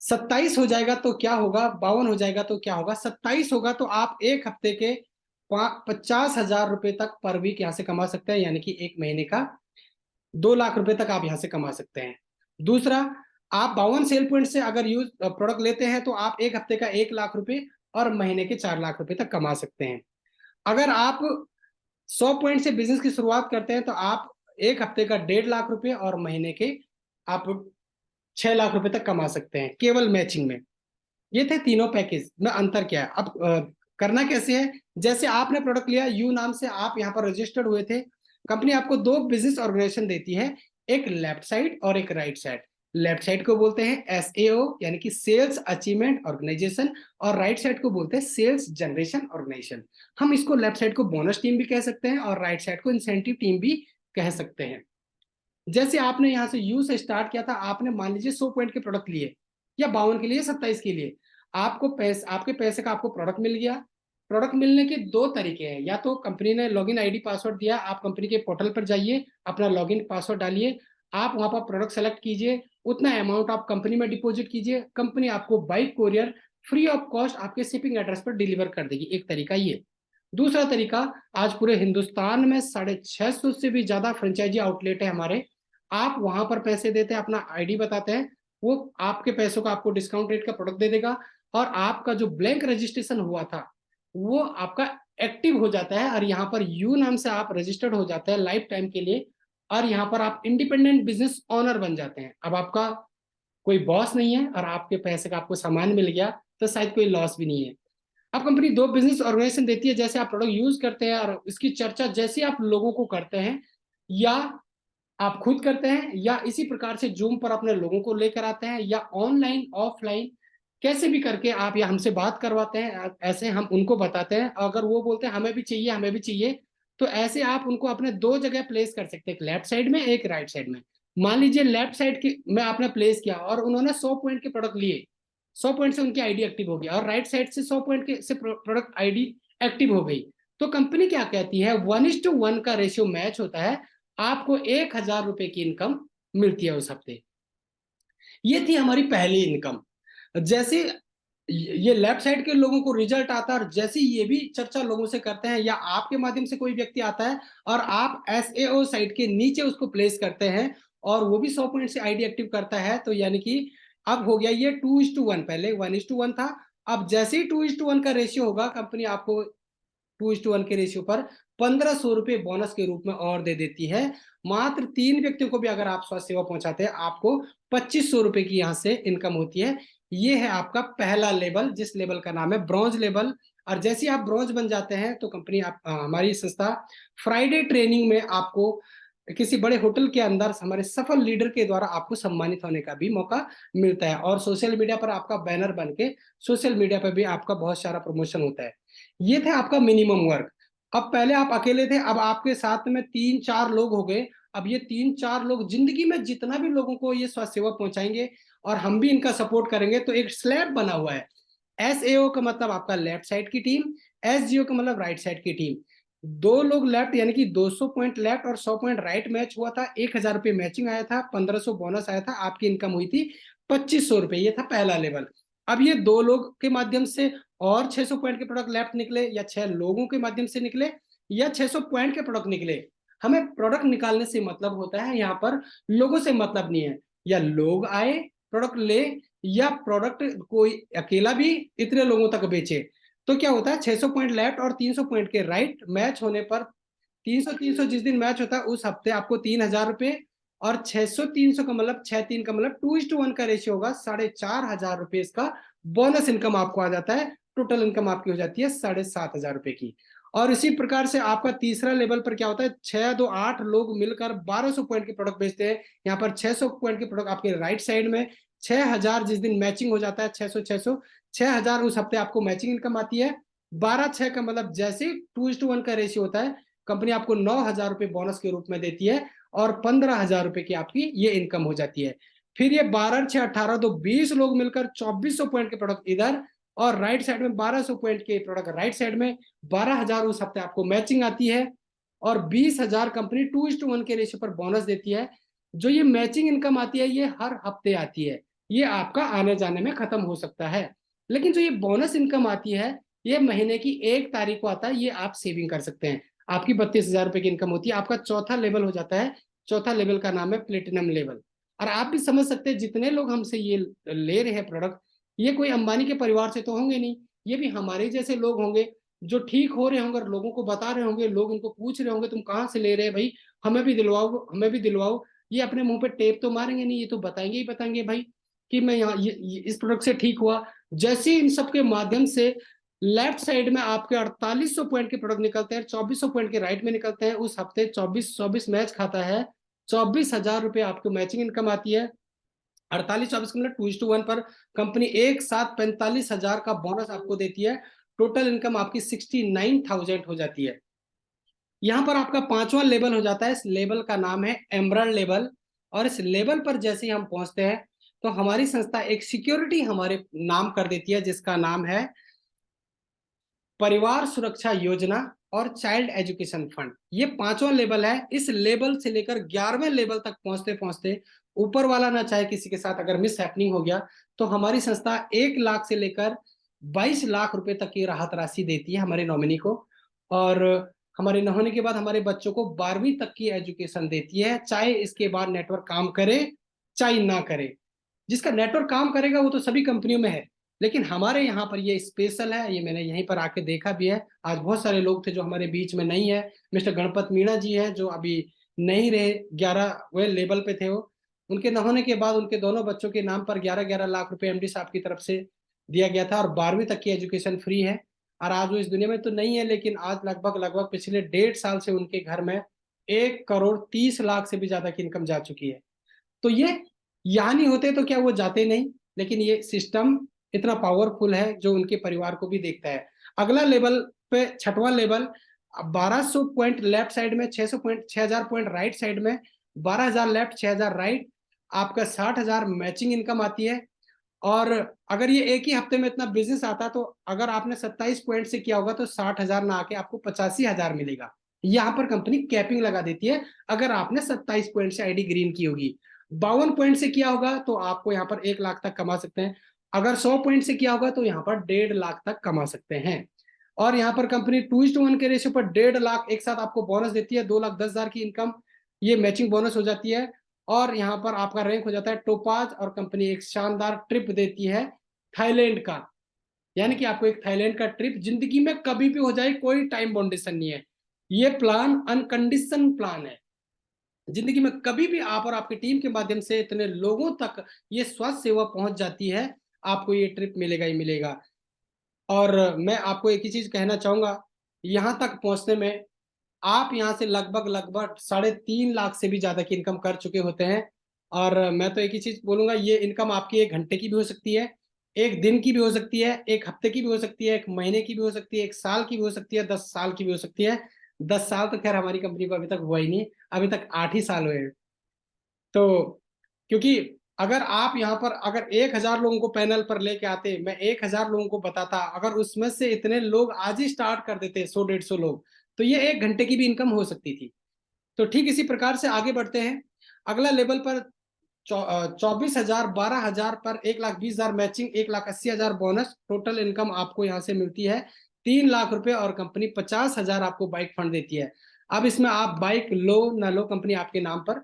S1: 27 हो जाएगा तो क्या होगा, 52 हो जाएगा तो क्या होगा, 27 होगा तो आप एक हफ्ते के 50,000 रुपए तक पर वीक यहाँ से कमा सकते हैं। यानी कि एक महीने का 2 लाख रुपए तक आप यहाँ से कमा सकते हैं। दूसरा, आप 52 सेल पॉइंट से अगर यूज प्रोडक्ट लेते हैं तो आप एक हफ्ते का 1 लाख रुपए और महीने के 4 लाख रुपए तक कमा सकते हैं। अगर आप 100 पॉइंट से बिजनेस की शुरुआत करते हैं तो आप एक हफ्ते का 1.5 लाख रुपए और महीने के आप 6 लाख रुपए तक कमा सकते हैं केवल मैचिंग में। ये थे तीनों पैकेज में अंतर क्या है। अब करना कैसे है, जैसे आपने प्रोडक्ट लिया यू नाम से, आप यहाँ पर रजिस्टर्ड हुए थे, कंपनी आपको दो बिजनेस ऑर्गेनाइजेशन देती है, एक लेफ्ट साइड और एक राइट साइड। लेफ्ट साइड को बोलते हैं एसएओ यानी कि सेल्स अचीवमेंट ऑर्गेनाइजेशन, और राइट साइड को बोलते हैं सेल्स जनरेशन ऑर्गेनाइजेशन। हम इसको लेफ्ट साइड को बोनस टीम भी कह सकते हैं और राइट साइड को इंसेंटिव टीम भी कह सकते हैं। जैसे आपने यहाँ से यू से स्टार्ट किया था, आपने मान लीजिए 100 पॉइंट के प्रोडक्ट लिए या 52 के लिए 27 के लिए, आपको पैसे, आपके पैसे का आपको प्रोडक्ट मिल गया। प्रोडक्ट मिलने के दो तरीके हैं, या तो कंपनी ने लॉगिन आईडी पासवर्ड दिया, आप कंपनी के पोर्टल पर जाइए, अपना लॉगिन पासवर्ड डालिए, आप वहां पर प्रोडक्ट सेलेक्ट कीजिए, उतना अमाउंट आप कंपनी में डिपॉजिट कीजिए, कंपनी आपको by courier free of cost आपके शिपिंग एड्रेस पर डिलीवर कर देगी। एक तरीका ये। दूसरा तरीका, आज पूरे हिंदुस्तान में 650 से भी ज्यादा फ्रेंचाइजी आउटलेट है हमारे, आप वहां पर पैसे देते हैं, अपना आईडी बताते हैं, वो आपके पैसों का आपको डिस्काउंट रेट का प्रोडक्ट दे देगा, और आपका जो ब्लैंक रजिस्ट्रेशन हुआ था वो आपका एक्टिव हो जाता है, और यहाँ पर यू नाम से आप रजिस्टर्ड हो जाते हैं लाइफ टाइम के लिए, और यहाँ पर आप इंडिपेंडेंट बिजनेस ओनर बन जाते हैं। अब आपका कोई बॉस नहीं है और आपके पैसे का आपको सामान मिल गया, तो शायद कोई लॉस भी नहीं है। अब कंपनी दो बिजनेस ऑर्गेनाइजेशन देती है, जैसे आप प्रोडक्ट यूज करते हैं और इसकी चर्चा जैसे आप लोगों को करते हैं, या आप खुद करते हैं, या इसी प्रकार से जूम पर अपने लोगों को लेकर आते हैं, या ऑनलाइन ऑफलाइन कैसे भी करके आप या हमसे बात करवाते हैं, ऐसे हम उनको बताते हैं। अगर वो बोलते हैं हमें भी चाहिए हमें भी चाहिए, तो ऐसे आप उनको अपने दो जगह प्लेस कर सकते हैं, एक लेफ्ट साइड में एक राइट साइड में। मान लीजिए लेफ्ट साइड की में आपने प्लेस किया और उन्होंने 100 पॉइंट के प्रोडक्ट लिए, 100 पॉइंट से उनकी आईडी एक्टिव हो गई, और राइट साइड से 100 पॉइंट के से प्रोडक्ट आईडी एक्टिव हो गई, तो कंपनी क्या कहती है, 1:1 का रेशियो मैच होता है, आपको 1,000 रुपए की इनकम मिलती है उस हफ्ते। ये थी हमारी पहली इनकम। जैसे ये लेफ्ट साइड के लोगों को रिजल्ट आता है, और जैसे ये भी चर्चा लोगों से करते हैं, या आपके माध्यम से कोई व्यक्ति आता है और आप एसएओ साइट के नीचे उसको प्लेस करते हैं, और वो भी 100 पॉइंट से आईडी एक्टिव करता है, तो यानी कि अब हो गया ये 2:1, पहले 1:1 था। अब जैसे ही 2:1 का रेशियो होगा, कंपनी आपको 2:1 के रेशियो पर 1,500 रुपए बोनस के रूप में और दे देती है। मात्र 3 व्यक्तियों को भी अगर आप स्वास्थ्य सेवा पहुंचाते हैं, आपको 2,500 रुपए की यहाँ से इनकम होती है। ये है आपका पहला लेवल, जिस लेवल का नाम है ब्रॉन्ज लेवल। और जैसे ही आप ब्रॉन्ज बन जाते हैं, तो कंपनी हमारी संस्था फ्राइडे ट्रेनिंग में आपको किसी बड़े होटल के अंदर हमारे सफल लीडर के द्वारा आपको सम्मानित होने का भी मौका मिलता है, और सोशल मीडिया पर आपका बैनर बन के सोशल मीडिया पर भी आपका बहुत सारा प्रमोशन होता है। ये था आपका मिनिमम वर्क। अब पहले आप अकेले थे, अब आपके साथ में 3-4 लोग हो गए। अब ये 3-4 लोग जिंदगी में जितना भी लोगों को ये स्वास्थ्य सेवा पहुंचाएंगे और हम भी इनका सपोर्ट करेंगे, तो एक स्लैब बना हुआ है। एसएओ का मतलब आपका लेफ्ट साइड की टीम, एसजीओ का मतलब राइट साइड की टीम। दो लोग लेफ्ट यानी कि 200 पॉइंट लेफ्ट और 100 पॉइंट राइट मैच हुआ था, 1,000 रुपए मैचिंग आया था, 1,500 बोनस आया था, आपकी इनकम हुई थी 2,500 रुपए। ये था पहला लेवल। अब ये दो लोग के माध्यम से और 600 पॉइंट के प्रोडक्ट लेफ्ट निकले, या 6 लोगों के माध्यम से निकले, या 600 पॉइंट के प्रोडक्ट निकले, हमें प्रोडक्ट निकालने से मतलब होता है, यहाँ पर लोगों से मतलब नहीं है। या लोग आए प्रोडक्ट ले, या प्रोडक्ट कोई अकेला भी इतने लोगों तक बेचे। तो क्या होता है, 600 पॉइंट लेफ्ट और 300 पॉइंट के राइट मैच होने पर 300-300 जिस दिन मैच होता है उस हफ्ते आपको 3,000 रुपए, और 600-300 का मतलब 6-3 का मतलब 2:1 का रेशियो होगा, 4,500 रुपए इसका बोनस इनकम आपको आ जाता है। टोटल इनकम आपकी हो जाती है 7,500 रुपए की। और इसी प्रकार से आपका तीसरा लेवल पर क्या होता है, 6-2-8 लोग मिलकर 1,200 पॉइंट के प्रोडक्ट बेचते हैं। यहाँ पर 600 पॉइंट के प्रोडक्ट आपके राइट साइड में, 6,000 जिस दिन मैचिंग हो जाता है, 600-600 6,000 उस हफ्ते आपको मैचिंग इनकम आती है। 12/6 का मतलब जैसे 2:1 का रेशियो होता है, कंपनी आपको 9,000 रुपए बोनस के रूप में देती है, और 15,000 रुपए की आपकी ये इनकम हो जाती है। फिर ये 12/6 18 तो 20 लोग मिलकर 2,400 पॉइंट के प्रोडक्ट इधर, और राइट साइड में 1,200 पॉइंट के प्रोडक्ट राइट साइड में, 12,000 उस हफ्ते आपको मैचिंग आती है, और 20,000 कंपनी 2:1 के रेशियो पर बोनस देती है। जो ये मैचिंग इनकम आती है ये हर हफ्ते आती है, ये आपका आने जाने में खत्म हो सकता है। लेकिन जो ये बोनस इनकम आती है, ये महीने की 1 तारीख को आता है, ये आप सेविंग कर सकते हैं। आपकी 32,000 रुपए की इनकम होती है। आपका चौथा लेवल हो जाता है, चौथा लेवल का नाम है प्लेटिनम लेवल। और आप भी समझ सकते हैं जितने लोग हमसे ये ले रहे हैं प्रोडक्ट, ये कोई अंबानी के परिवार से तो होंगे नहीं, ये भी हमारे जैसे लोग होंगे, जो ठीक हो रहे होंगे, लोगों को बता रहे होंगे, लोग इनको पूछ रहे होंगे तुम कहाँ से ले रहे हैं भाई, हमें भी दिलवाओ, हमें भी दिलवाओ। ये अपने मुंह पे टेप तो मारेंगे नहीं, ये तो बताएंगे ही बताएंगे भाई कि मैं यहाँ इस प्रोडक्ट से ठीक हुआ। जैसे इन सब के माध्यम से लेफ्ट साइड में आपके 4800 पॉइंट के प्रोडक्ट निकलते हैं, 2400 पॉइंट के राइट में निकलते हैं। उस हफ्ते 24 मैच खाता है, 24,000 रुपये आपको मैचिंग इनकम आती है। 48-24 का मतलब 2:1 पर कंपनी एक साथ 45,000 का बोनस आपको देती है। टोटल इनकम आपकी 69,000 हो जाती है। यहाँ पर आपका पांचवा लेवल हो जाता है, इस लेवल का नाम है एमराल्ड लेवल। और इस लेवल पर जैसे ही हम पहुंचते हैं तो हमारी संस्था एक सिक्योरिटी हमारे नाम कर देती है, जिसका नाम है परिवार सुरक्षा योजना और चाइल्ड एजुकेशन फंड। ये पांचवा लेवल है। इस लेवल से लेकर 11वें लेवल तक पहुंचते पहुंचते, ऊपर वाला ना चाहे किसी के साथ अगर मिस हैपनिंग हो गया, तो हमारी संस्था 1 लाख से लेकर 22 लाख रुपए तक की राहत राशि देती है हमारे नॉमिनी को। और हमारे न होने के बाद हमारे बच्चों को 12वीं तक की एजुकेशन देती है, चाहे इसके बाद नेटवर्क काम करे चाहे ना करे। जिसका नेटवर्क काम करेगा वो तो सभी कंपनियों में है, लेकिन हमारे यहाँ पर ये स्पेशल है। ये मैंने यहीं पर आके देखा भी है। आज बहुत सारे लोग थे जो हमारे बीच में नहीं है। मिस्टर गणपत मीणा जी है जो अभी नहीं रहे, 11वें लेवल पे थे वो। उनके न होने के बाद उनके दोनों बच्चों के नाम पर 11-11 लाख रुपए एमडी साहब की तरफ से दिया गया था, और 12वीं तक की एजुकेशन फ्री है। और आज वो इस दुनिया में तो नहीं है, लेकिन आज लगभग लगभग पिछले 1.5 साल से उनके घर में 1,30,00,000 से भी ज्यादा की इनकम जा चुकी है। तो ये यहाँ नहीं होते तो क्या वो जाते नहीं, लेकिन ये सिस्टम इतना पावरफुल है जो उनके परिवार को भी देखता है। अगला लेवल पे, छठवां लेवल, 1200 पॉइंट लेफ्ट साइड में, 600 पॉइंट, 6,000 पॉइंट राइट साइड में, 12,000 लेफ्ट, 6,000 राइट, आपका 60,000 मैचिंग इनकम आती है। और अगर ये एक ही हफ्ते में इतना बिजनेस आता तो अगर आपने 27 पॉइंट से किया होगा तो 60,000 ना आके आपको 85,000 मिलेगा। यहाँ पर कंपनी कैपिंग लगा देती है अगर आपने 27 पॉइंट से आईडी ग्रीन की होगी। 52 पॉइंट से किया होगा तो आपको यहाँ पर 1 लाख तक कमा सकते हैं। अगर 100 पॉइंट से किया होगा तो यहाँ पर 1.5 लाख तक कमा सकते हैं। और यहाँ पर कंपनी 2:1 के रेशियो पर 1.5 लाख एक साथ आपको बोनस देती है। 2,10,000 की इनकम ये मैचिंग बोनस हो जाती है। और यहाँ पर आपका रैंक हो जाता है टोपाज, और कंपनी एक शानदार ट्रिप देती है थाईलैंड का। यानी कि आपको एक थाईलैंड का ट्रिप जिंदगी में कभी भी हो जाए, कोई टाइम बाउंडेशन नहीं है। ये प्लान अनकंडीशन प्लान है। जिंदगी में कभी भी आप और आपकी टीम के माध्यम से इतने लोगों तक ये स्वास्थ्य सेवा पहुंच जाती है, आपको ये ट्रिप मिलेगा ही मिलेगा। और मैं आपको एक ही चीज कहना चाहूंगा, यहाँ तक पहुंचने में आप यहाँ से लगभग लगभग 3.5 लाख से भी ज्यादा की इनकम कर चुके होते हैं। और मैं तो एक ही चीज बोलूंगा, ये इनकम आपकी 1 घंटे की भी हो सकती है, 1 दिन की भी हो सकती है, 1 हफ्ते की भी हो सकती है, 1 महीने की भी हो सकती है, 1 साल की भी हो सकती है, 10 साल की भी हो सकती है। 10 साल तो खैर हमारी कंपनी को अभी तक हुआ ही नहीं, अभी तक 8 ही साल हुए हैं। तो क्योंकि अगर आप यहाँ पर अगर 1,000 लोगों को पैनल पर लेके आते, मैं 1,000 लोगों को बताता, अगर उसमें से इतने लोग आज ही स्टार्ट कर देते 100-150 लोग, तो ये 1 घंटे की भी इनकम हो सकती थी। तो ठीक इसी प्रकार से आगे बढ़ते हैं। अगला लेवल पर 24,000, 12,000 पर 1,20,000 मैचिंग, 1,80,000 बोनस, टोटल इनकम आपको यहाँ से मिलती है 3 लाख रुपए। और कंपनी 50,000 आपको बाइक फंड देती है। अब इसमें आप बाइक लो ना लो, कंपनी आपके नाम पर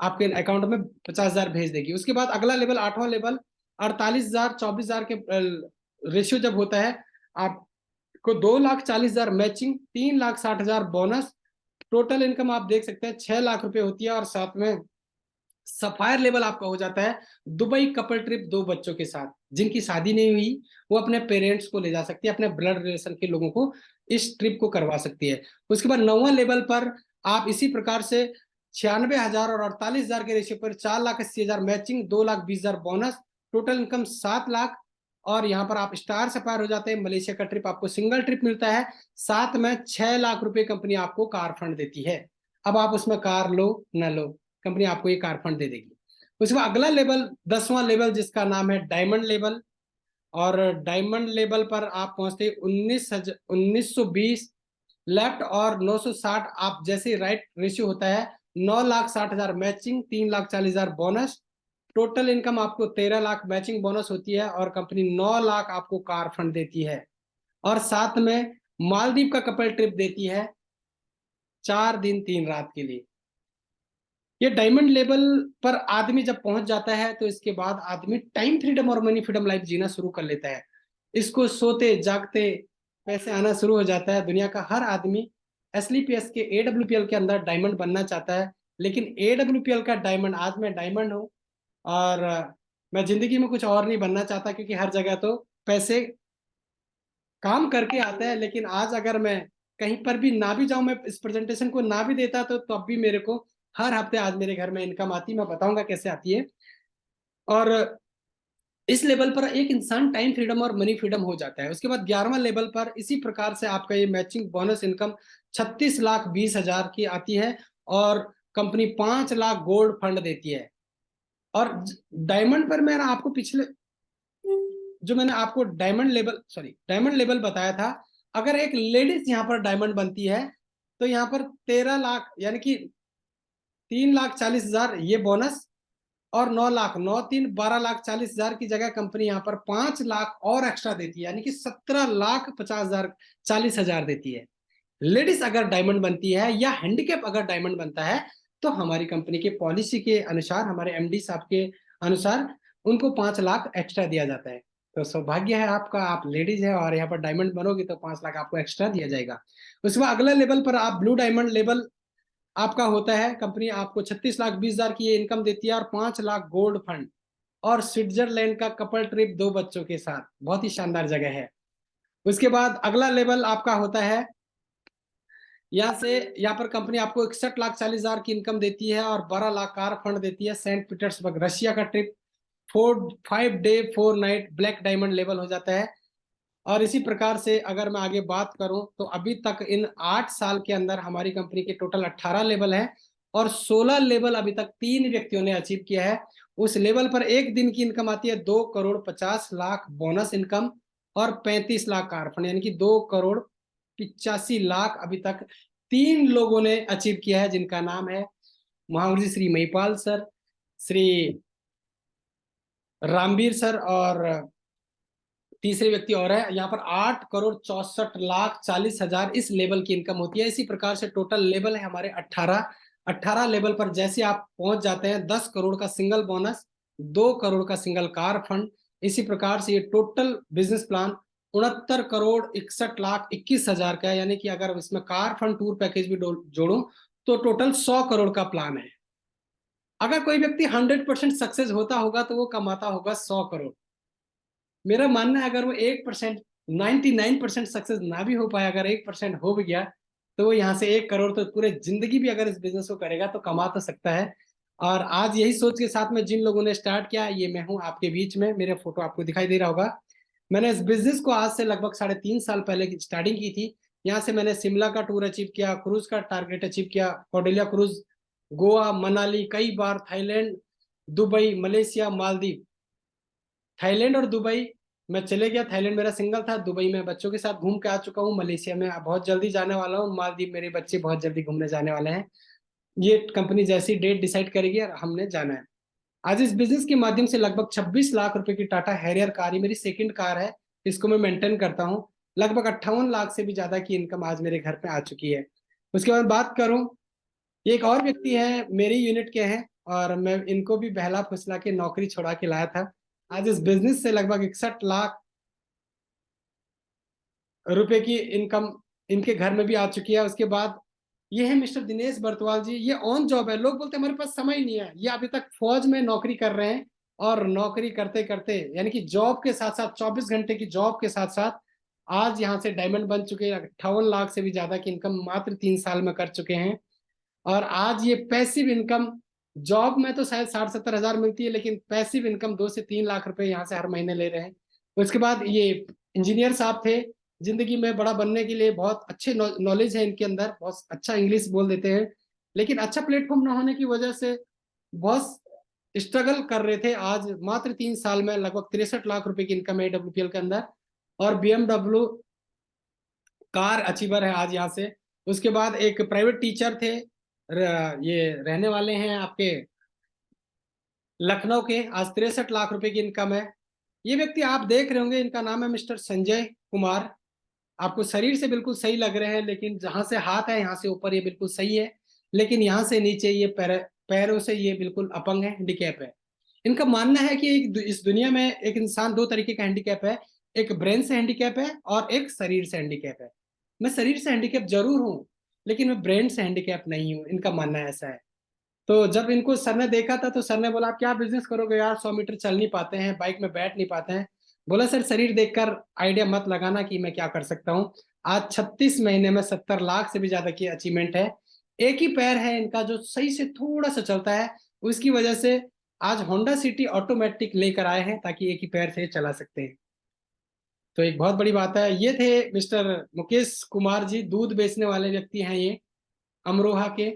S1: आपके अकाउंट में 50,000 भेज देगी। उसके बाद अगला लेवल, 8वां लेवल, 48,000, 24,000 के रेशियो जब होता है, आपको 2,40,000 मैचिंग, 3,60,000 बोनस, टोटल इनकम आप देख सकते हैं 6 लाख रुपए होती है। और साथ में सफायर लेवल आपका हो जाता है दुबई कपल ट्रिप 2 बच्चों के साथ, जिनकी शादी नहीं हुई, वो अपने पेरेंट्स को ले जा सकती है, अपने ब्लड रिलेशन के लोगों को इस ट्रिप को करवा सकती है। उसके बाद 9वां लेवल पर आप इसी प्रकार से 96,000 और 48,000 के रेशियो पर 4,80,000 matching, 2,20,000 bonus, total income 7 lakh. और यहाँ पर आप स्टार सफायर हो जाते हैं। मलेशिया का ट्रिप आपको सिंगल ट्रिप मिलता है, साथ में 6 लाख रुपए कंपनी आपको कार फंड देती है। अब आप उसमें कार लो ना लो, कंपनी आपको ये कार फंड दे देगी। उसके बाद अगला लेवल, 10वां लेवल, जिसका नाम है डायमंड लेवल। और डायमंड लेवल पर आप पहुंचते 19,20 लेफ्ट और 960 आप जैसे राइट रेशियो होता है। 9,60,000 मैचिंग, 3,40,000 बोनस, टोटल इनकम आपको 13 लाख मैचिंग बोनस होती है। और कंपनी 9 लाख आपको कार फंड देती है। और साथ में मालदीव का कपल ट्रिप देती है 4 दिन 3 रात के लिए। ये डायमंड लेवल पर आदमी जब पहुंच जाता है तो इसके बाद आदमी टाइम फ्रीडम और मनी फ्रीडम लाइफ जीना शुरू कर लेता है। इसको सोते जागते पैसे आना शुरू हो जाता है। दुनिया का हर आदमी एसलीपीएस के एडब्ल्यूपीएल के अंदर डायमंड बनना चाहता है, लेकिन एडब्ल्यूपीएल का डायमंड, आज मैं डायमंड हूँ और मैं जिंदगी में कुछ और नहीं बनना चाहता, क्योंकि हर जगह तो पैसे काम करके आता है। लेकिन आज अगर मैं कहीं पर भी ना भी जाऊं, मैं इस प्रेजेंटेशन को ना भी देता, तो तब भी मेरे को हर हफ्ते आज मेरे घर में इनकम आती, मैं बताऊंगा कैसे आती है। और इस लेवल पर एक इंसान टाइम फ्रीडम और मनी फ्रीडम हो जाता है। उसके बाद 11वां लेवल पर इसी प्रकार से आपका ये मैचिंग बोनस इनकम 36,20,000 की आती है, और कंपनी 5 लाख गोल्ड फंड देती है। और डायमंड पर मैंने आपको पिछले जो मैंने आपको डायमंड लेवल बताया था, अगर एक लेडीज यहाँ पर डायमंड बनती है तो यहाँ पर 13 लाख, यानी कि 3,40,000 ये बोनस, और 9 लाख, 9 3 12,40,000 की जगह कंपनी यहाँ पर 5 लाख और एक्स्ट्रा देती है, यानी कि 17,50,000 40,000 देती है। लेडीज अगर डायमंड बनती है या हैंडीकैप अगर डायमंड बनता है, तो हमारी कंपनी के पॉलिसी के अनुसार, हमारे एमडी साहब के अनुसार, उनको 5 लाख एक्स्ट्रा दिया जाता है। तो सौभाग्य है आपका, आप लेडीज है और यहाँ पर डायमंड बनोगे तो 5 लाख आपको एक्स्ट्रा दिया जाएगा। उसके बाद अगला लेवल पर आप ब्लू डायमंड लेवल आपका होता है, कंपनी आपको 36,20,000 की ये इनकम देती है, और 5 लाख गोल्ड फंड, और स्विट्जरलैंड का कपल ट्रिप 2 बच्चों के साथ, बहुत ही शानदार जगह है। उसके बाद अगला लेवल आपका होता है, यहाँ पर कंपनी आपको 61,40,000 की इनकम देती है, और 12 लाख कार फंड देती है। सेंट पीटर्सबर्ग रशिया का trip 5 day 4 night black diamond level हो जाता है। और इसी प्रकार से अगर मैं आगे बात करूं, तो अभी तक इन 8 साल के अंदर हमारी कंपनी के टोटल 18 लेवल है, और 16 लेवल अभी तक 3 व्यक्तियों ने अचीव किया है। उस लेवल पर एक दिन की इनकम आती है 2,50,00,000 बोनस इनकम, और 35 लाख कार फंड, यानी कि 2,85,00,000 अभी तक 3 लोगों ने अचीव किया है, जिनका नाम है महावीर जी, श्री महिपाल सर, श्री रामवीर सर, और तीसरे व्यक्ति और है। यहाँ पर 8,64,40,000 इस लेवल की इनकम होती है। इसी प्रकार से टोटल लेवल है हमारे 18 लेवल पर जैसे आप पहुंच जाते हैं 10 करोड़ का सिंगल बोनस, 2 करोड़ का सिंगल कार फंड। इसी प्रकार से ये टोटल बिजनेस प्लान 69,61,21,000 का है, यानी कि अगर इसमें कार फंड टूर पैकेज भी जोड़ूं तो टोटल 100 करोड़ का प्लान है। अगर कोई व्यक्ति 100% सक्सेस होता होगा तो वो कमाता होगा 100 करोड़। मेरा मानना है अगर वो 1%, 99% सक्सेस ना भी हो पाया, अगर 1% हो भी गया, तो वो यहाँ से 1 करोड़ तो पूरे जिंदगी भी अगर इस बिजनेस को करेगा तो कमा तो सकता है। और आज यही सोच के साथ में जिन लोगों ने स्टार्ट किया, ये मैं हूँ आपके बीच में, मेरे फोटो आपको दिखाई दे रहा होगा। मैंने इस बिजनेस को आज से लगभग 3.5 साल पहले की स्टार्टिंग की थी। यहाँ से मैंने शिमला का टूर अचीव किया, क्रूज का टारगेट अचीव किया, कॉर्डेलिया क्रूज, गोवा, मनाली, कई बार Thailand, Dubai, Malaysia, Maldives. Thailand और दुबई मैं चले गया। थाईलैंड मेरा सिंगल था, दुबई में बच्चों के साथ घूम के आ चुका हूँ, मलेशिया में बहुत जल्दी जाने वाला हूँ, मालदीव मेरे बच्चे बहुत जल्दी घूमने जाने वाले हैं। ये कंपनी जैसी डेट डिसाइड करेगी और हमने जाना है। आज इस बिजनेस के माध्यम से लगभग 26 लाख रुपए की टाटा हैरियर कार, ये मेरी सेकंड कार है, इसको मैं मेंटेन करता हूँ। लगभग 58 लाख से भी ज्यादा की इनकम आज मेरे घर पे आ चुकी है। उसके बाद बात करूं, ये एक और व्यक्ति है, मेरी यूनिट के हैं, और मैं इनको भी बहला फुसला के नौकरी छोड़ा के लाया था। आज इस बिजनेस से लगभग 61 लाख रुपए की इनकम इनके घर में भी आ चुकी है। उसके बाद ये है मिस्टर दिनेश बर्तवाल जी, ये ऑन जॉब है। लोग बोलते हैं हमारे पास समय ही नहीं है, ये अभी तक फौज में नौकरी कर रहे हैं, और नौकरी करते करते, यानी कि जॉब के साथ साथ, 24 घंटे की जॉब के साथ साथ, आज यहाँ से डायमंड बन चुके हैं। 58 लाख से भी ज्यादा की इनकम मात्र 3 साल में कर चुके हैं। और आज ये पैसिव इनकम, जॉब में तो शायद 60-70 हजार मिलती है, लेकिन पैसिव इनकम 2 से 3 लाख रुपए यहाँ से हर महीने ले रहे हैं। उसके बाद ये इंजीनियर साहब थे, जिंदगी में बड़ा बनने के लिए बहुत अच्छे नॉलेज है इनके अंदर, बहुत अच्छा इंग्लिश बोल देते हैं, लेकिन अच्छा प्लेटफॉर्म ना होने की वजह से बहुत स्ट्रगल कर रहे थे। आज मात्र 3 साल में लगभग 63 लाख रुपए की इनकम है डब्ल्यूपीएल के अंदर, और बीएमडब्ल्यू कार अचीवर है आज यहाँ से। उसके बाद एक प्राइवेट टीचर थे, ये रहने वाले हैं आपके लखनऊ के, आज 63 लाख रुपए की इनकम है। ये व्यक्ति आप देख रहे होंगे, इनका नाम है मिस्टर संजय कुमार। आपको शरीर से बिल्कुल सही लग रहे हैं, लेकिन जहां से हाथ है यहाँ से ऊपर ये बिल्कुल सही है, लेकिन यहाँ से नीचे ये पैरों से ये बिल्कुल अपंग है, हैंडीकैप है। इनका मानना है कि इस दुनिया में एक इंसान 2 तरीके का हैंडीकैप है। एक ब्रेन से हैंडीकैप है और एक शरीर से हैंडीकैप है। मैं शरीर से हैंडीकैप जरूर हूँ, लेकिन मैं ब्रेन से हैंडीकैप नहीं हूँ, इनका मानना ऐसा है। तो जब इनको सर ने देखा था तो सर ने बोला, आप क्या बिजनेस करोगे यार, 100 मीटर चल नहीं पाते हैं, बाइक में बैठ नहीं पाते हैं। बोला, सर शरीर देखकर आइडिया मत लगाना कि मैं क्या कर सकता हूँ। आज 36 महीने में 70 लाख से भी ज्यादा की अचीवमेंट है। एक ही पैर है इनका जो सही से थोड़ा सा चलता है, उसकी वजह से आज होंडा सिटी ऑटोमेटिक लेकर आए हैं ताकि एक ही पैर से चला सकते हैं। तो एक बहुत बड़ी बात है। ये थे मिस्टर मुकेश कुमार जी, दूध बेचने वाले व्यक्ति हैं ये, अमरोहा के।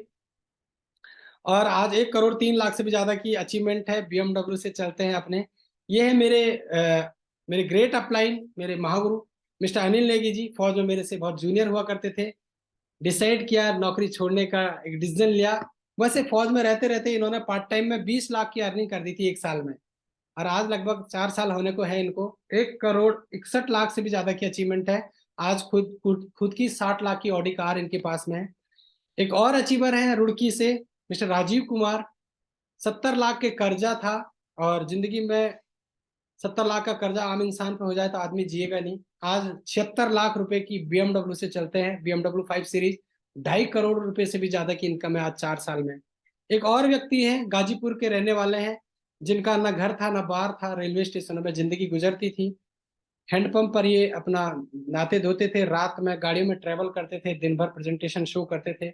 S1: और आज 1 करोड़ 3 लाख से भी ज्यादा की अचीवमेंट है, BMW से चलते हैं अपने। ये है मेरे ग्रेट अपलाइन, मेरे महागुरु मिस्टर अनिल नेगी जी। फौज में मेरे से बहुत जूनियर हुआ करते थे। डिसाइड किया नौकरी छोड़ने का, एक डिसीजन लिया। वैसे फौज में रहते रहते इन्होंने पार्ट टाइम में 20 लाख की अर्निंग कर दी थी एक साल में। और आज लगभग 4 साल होने को है इनको, 1 करोड़ 61 लाख से भी ज्यादा की अचीवमेंट है। आज खुद की 60 लाख की ऑडी कार इनके पास में है। एक और अचीवर है रुड़की से, मिस्टर राजीव कुमार। 70 लाख के कर्जा था, और जिंदगी में 70 लाख का कर्जा आम इंसान पे हो जाए तो आदमी जिएगा नहीं। आज 76 लाख रुपए की BMW से चलते हैं, BMW 5 सीरीज। 2.5 करोड़ रुपए से भी ज्यादा की इनकम है आज 4 साल में। एक और व्यक्ति है, गाजीपुर के रहने वाले हैं, जिनका ना घर था ना बार था, रेलवे स्टेशनों में जिंदगी गुजरती थी। हैंडपंप पर ये अपना नहाते धोते थे, रात में गाड़ियों में ट्रेवल करते थे, दिन भर प्रेजेंटेशन शो करते थे।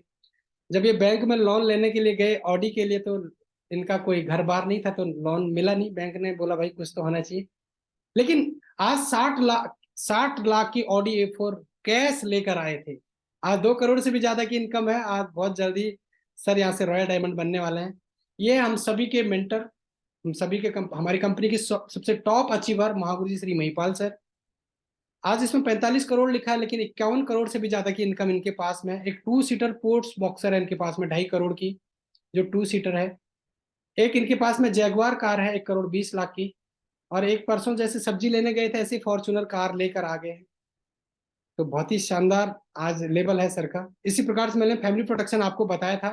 S1: जब ये बैंक में लोन लेने के लिए गए ऑडी के लिए, तो इनका कोई घर बार नहीं था, तो लोन मिला नहीं। बैंक ने बोला भाई कुछ तो होना चाहिए। लेकिन आज 60 लाख की ऑडी A4 कैश लेकर आए थे। आज 2 करोड़ से भी ज्यादा की इनकम है। आज बहुत जल्दी सर यहाँ से रॉयल डायमंड बनने वाले हैं। ये हम सभी के मेंटर, हम सभी के हमारी कंपनी की सबसे टॉप अचीवर महागुरु जी श्री महिपाल सर। आज इसमें 45 करोड़ लिखा है, लेकिन 51 करोड़ से भी ज्यादा की इनकम इनके पास में है। एक 2 सीटर स्पोर्ट्स बॉक्सर है इनके पास में, 2.5 करोड़ की, जो 2 सीटर है। एक इनके पास में जैगवार कार है 1 करोड़ 20 लाख की। और एक परसों जैसे सब्जी लेने गए थे, ऐसी फॉर्चुनर कार लेकर आ गए हैं। तो बहुत ही शानदार आज लेवल है सर का। इसी प्रकार से मैंने फैमिली प्रोटेक्शन आपको बताया था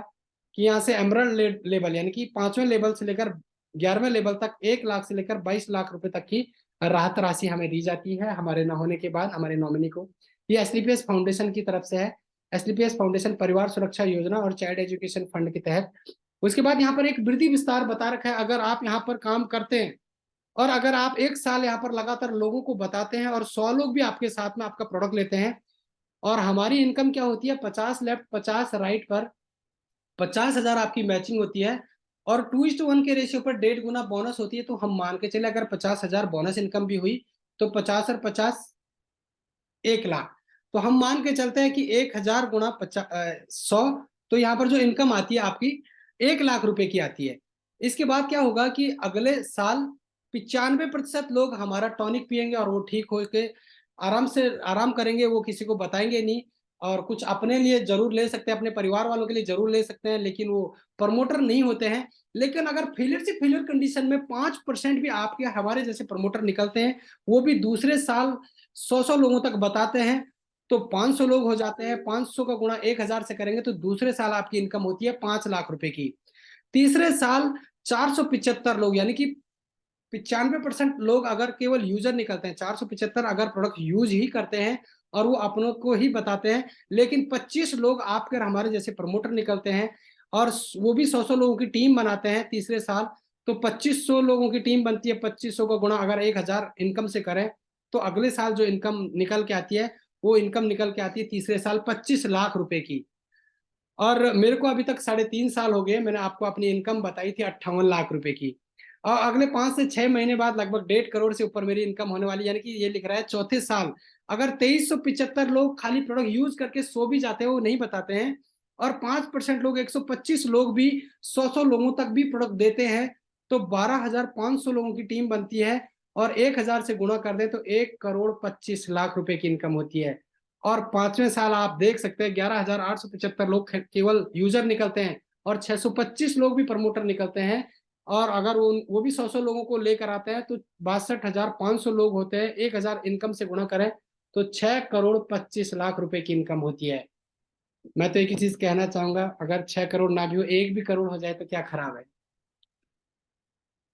S1: कि यहाँ से एमरल्ड लेवल यानी कि 5वें लेवल से लेकर 11वें लेवल तक 1 लाख से लेकर 22 लाख रुपए तक की राहत राशि हमें दी जाती है हमारे न होने के बाद हमारे नॉमिनी को। ये एसडीपीएस फाउंडेशन की तरफ से है। एसडीपीएस फाउंडेशन परिवार सुरक्षा योजना और चाइल्ड एजुकेशन फंड के तहत। उसके बाद यहाँ पर एक वृद्धि विस्तार बता रखा है। अगर आप यहाँ पर काम करते हैं और अगर आप 1 साल यहाँ पर लगातार लोगों को बताते हैं और 100 लोग भी आपके साथ में आपका प्रोडक्ट लेते हैं, और हमारी इनकम क्या होती है, 50 लेफ्ट 50 राइट पर 50,000 आपकी मैचिंग होती है, और 2:1 के रेशियो पर 1.5 गुना बोनस होती है। तो हम मान के चले अगर 50,000 बोनस इनकम भी हुई, तो 50 और 50 1 लाख। तो हम मान के चलते हैं कि 1,000 गुना 100, तो यहाँ पर जो इनकम आती है आपकी 1 लाख रुपए की आती है। इसके बाद क्या होगा कि अगले साल 95% लोग हमारा टॉनिक पियेंगे और वो ठीक होके आराम से आराम करेंगे, वो किसी को बताएंगे नहीं। और कुछ अपने लिए जरूर ले सकते हैं, अपने परिवार वालों के लिए जरूर ले सकते हैं, लेकिन वो प्रमोटर नहीं होते हैं। लेकिन अगर फेलियर से फेलियर कंडीशन में 5% भी आपके हमारे जैसे प्रमोटर निकलते हैं, वो भी दूसरे साल 100 लोगों तक बताते हैं, तो 500 लोग हो जाते हैं। 500 का गुणा 1,000 से करेंगे तो दूसरे साल आपकी इनकम होती है 5 लाख रुपए की। तीसरे साल 475 लोग यानी कि 95% लोग अगर केवल यूजर निकलते हैं, 475 अगर प्रोडक्ट यूज ही करते हैं और वो अपनों को ही बताते हैं, लेकिन 25 लोग आपके हमारे जैसे प्रमोटर निकलते हैं, और वो भी 100 लोगों की टीम बनाते हैं तीसरे साल, तो 2500 लोगों की टीम बनती है। 2500 का गुणा अगर 1,000 इनकम से करें, तो अगले साल जो इनकम निकल के आती है, वो इनकम निकल के आती है तीसरे साल 25 लाख रुपए की। और मेरे को अभी तक 3.5 साल हो गए, मैंने आपको अपनी इनकम बताई थी 58 लाख रुपए की। और अगले 5 से 6 महीने बाद लगभग 1.5 करोड़ से ऊपर मेरी इनकम होने वाली, यानी कि ये लिख रहा है चौथे साल अगर 2375 लोग खाली प्रोडक्ट यूज करके सो भी जाते हैं, वो नहीं बताते हैं, और 5% लोग 125 लोग भी 100 लोगों तक भी प्रोडक्ट देते हैं, तो 12,500 लोगों की टीम बनती है। और 1,000 से गुणा कर दे तो 1 करोड़ 25 लाख रुपए की इनकम होती है। और 5वें साल आप देख सकते हैं 11,875 लोग केवल यूजर निकलते हैं, और 625 लोग भी प्रमोटर निकलते हैं। और अगर वो भी 100 लोगों को लेकर आते हैं, तो 62,500 लोग होते हैं। 1,000 इनकम से गुणा करें तो 6 करोड़ 25 लाख रुपए की इनकम होती है। मैं तो एक ही चीज कहना चाहूंगा, अगर 6 करोड़ ना भी हो, 1 भी करोड़ हो जाए तो क्या खराब है।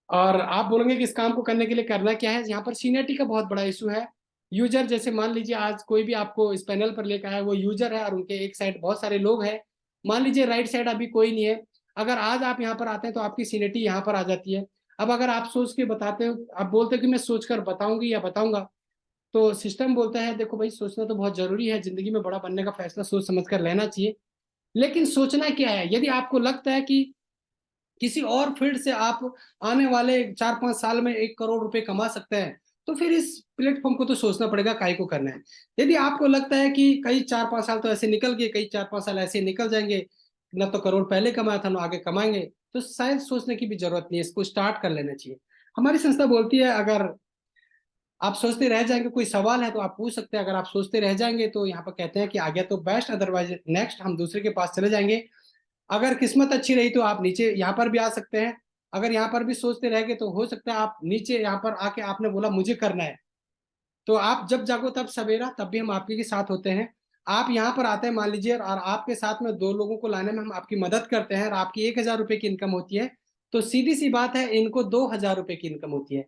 S1: और आप बोलेंगे कि इस काम को करने के लिए करना क्या है, यहाँ पर सीनियरिटी का बहुत बड़ा इशू है। यूजर, जैसे मान लीजिए आज कोई भी आपको इस पैनल पर लेकर आया, वो यूजर है और उनके एक साइड बहुत सारे लोग हैं। मान लीजिए राइट साइड अभी कोई नहीं है। अगर आज आप यहाँ पर आते हैं तो आपकी सीनियरिटी यहाँ पर आ जाती है। अब अगर आप सोच के बताते हो, आप बोलते हो कि मैं सोचकर बताऊंगी या बताऊंगा, तो सिस्टम बोलता है देखो भाई, सोचना तो बहुत जरूरी है, जिंदगी में बड़ा बनने का फैसला सोच समझ कर लेना चाहिए। लेकिन सोचना क्या है, यदि आपको लगता है कि किसी और फील्ड से आप आने वाले 4-5 साल में 1 करोड़ रुपए कमा सकते हैं, तो फिर इस प्लेटफॉर्म को तो सोचना पड़ेगा काहे को करना है। यदि आपको लगता है कि कई 4-5 साल तो ऐसे निकल गए, कई 4-5 साल ऐसे निकल जाएंगे, ना तो करोड़ पहले कमाया था ना आगे कमाएंगे, तो शायद सोचने की भी जरूरत नहीं है, इसको स्टार्ट कर लेना चाहिए। हमारी संस्था बोलती है अगर आप सोचते रह जाएंगे, कोई सवाल है तो आप पूछ सकते हैं। अगर आप सोचते रह जाएंगे तो यहाँ पर कहते हैं कि आ गया तो बेस्ट, अदरवाइज नेक्स्ट हम दूसरे के पास चले जाएंगे। अगर किस्मत अच्छी रही तो आप नीचे यहाँ पर भी आ सकते हैं। अगर यहाँ पर भी सोचते रह गए तो हो सकता है आप नीचे यहाँ पर आके आपने बोला मुझे करना है, तो आप जब जागो तब सवेरा, तब भी हम आपके के साथ होते हैं। आप यहाँ पर आते हैं मान लीजिए, और आपके साथ में 2 लोगों को लाने में हम आपकी मदद करते हैं, और आपकी 1,000 रुपए की इनकम होती है, तो सीधी सी बात है इनको 2,000 रुपए की इनकम होती है,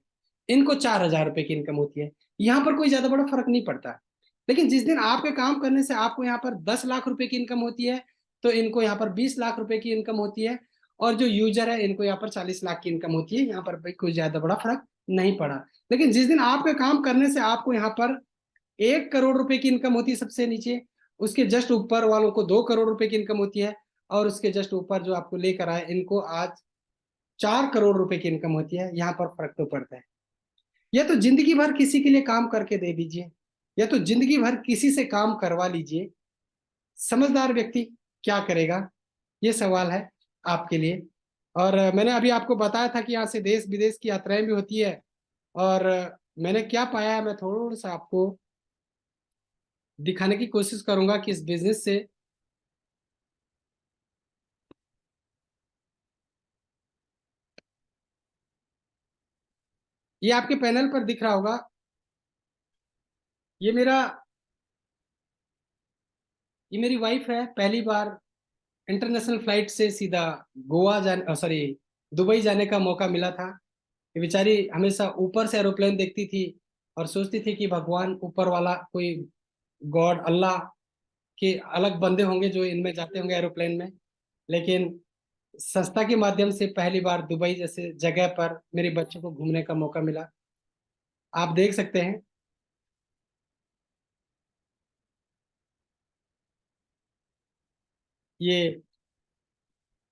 S1: इनको 4,000 रुपए की इनकम होती है। यहाँ पर कोई ज्यादा बड़ा फर्क नहीं पड़ता। लेकिन जिस दिन आपके काम करने से आपको यहाँ पर 10 लाख रुपए की इनकम होती है, तो इनको यहाँ पर 20 लाख रुपए की इनकम होती है। और जो यूजर है इनको यहाँ पर 40 लाख की इनकम होती है। यहाँ पर भाई कोई ज्यादा बड़ा फर्क नहीं पड़ा। लेकिन जिस दिन आपके काम करने से आपको यहाँ पर 1 करोड़ रुपए की इनकम होती है सबसे नीचे, उसके जस्ट ऊपर वालों को 2 करोड़ रुपए की इनकम होती है, और उसके जस्ट ऊपर जो आपको लेकर आए इनको आज 4 करोड़ रुपए की इनकम होती है। यहाँ पर फर्क तो पड़ता है। या तो जिंदगी भर किसी के लिए काम करके दे दीजिए, या तो जिंदगी भर किसी से काम करवा लीजिए। समझदार व्यक्ति क्या करेगा, ये सवाल है आपके लिए। और मैंने अभी आपको बताया था कि यहाँ से देश विदेश की यात्राएं भी होती है। और मैंने क्या पाया है, मैं थोड़ा सा आपको दिखाने की कोशिश करूंगा कि इस बिजनेस से। ये आपके पैनल पर दिख रहा होगा, ये मेरा ये मेरी वाइफ है। पहली बार इंटरनेशनल फ्लाइट से सीधा गोवा जाने, सॉरी, दुबई जाने का मौका मिला था। ये बेचारी हमेशा ऊपर से एरोप्लेन देखती थी और सोचती थी कि भगवान ऊपर वाला कोई गॉड अल्लाह के अलग बंदे होंगे जो इनमें जाते होंगे एरोप्लेन में। लेकिन संस्था के माध्यम से पहली बार दुबई जैसे जगह पर मेरे बच्चों को घूमने का मौका मिला। आप देख सकते हैं, ये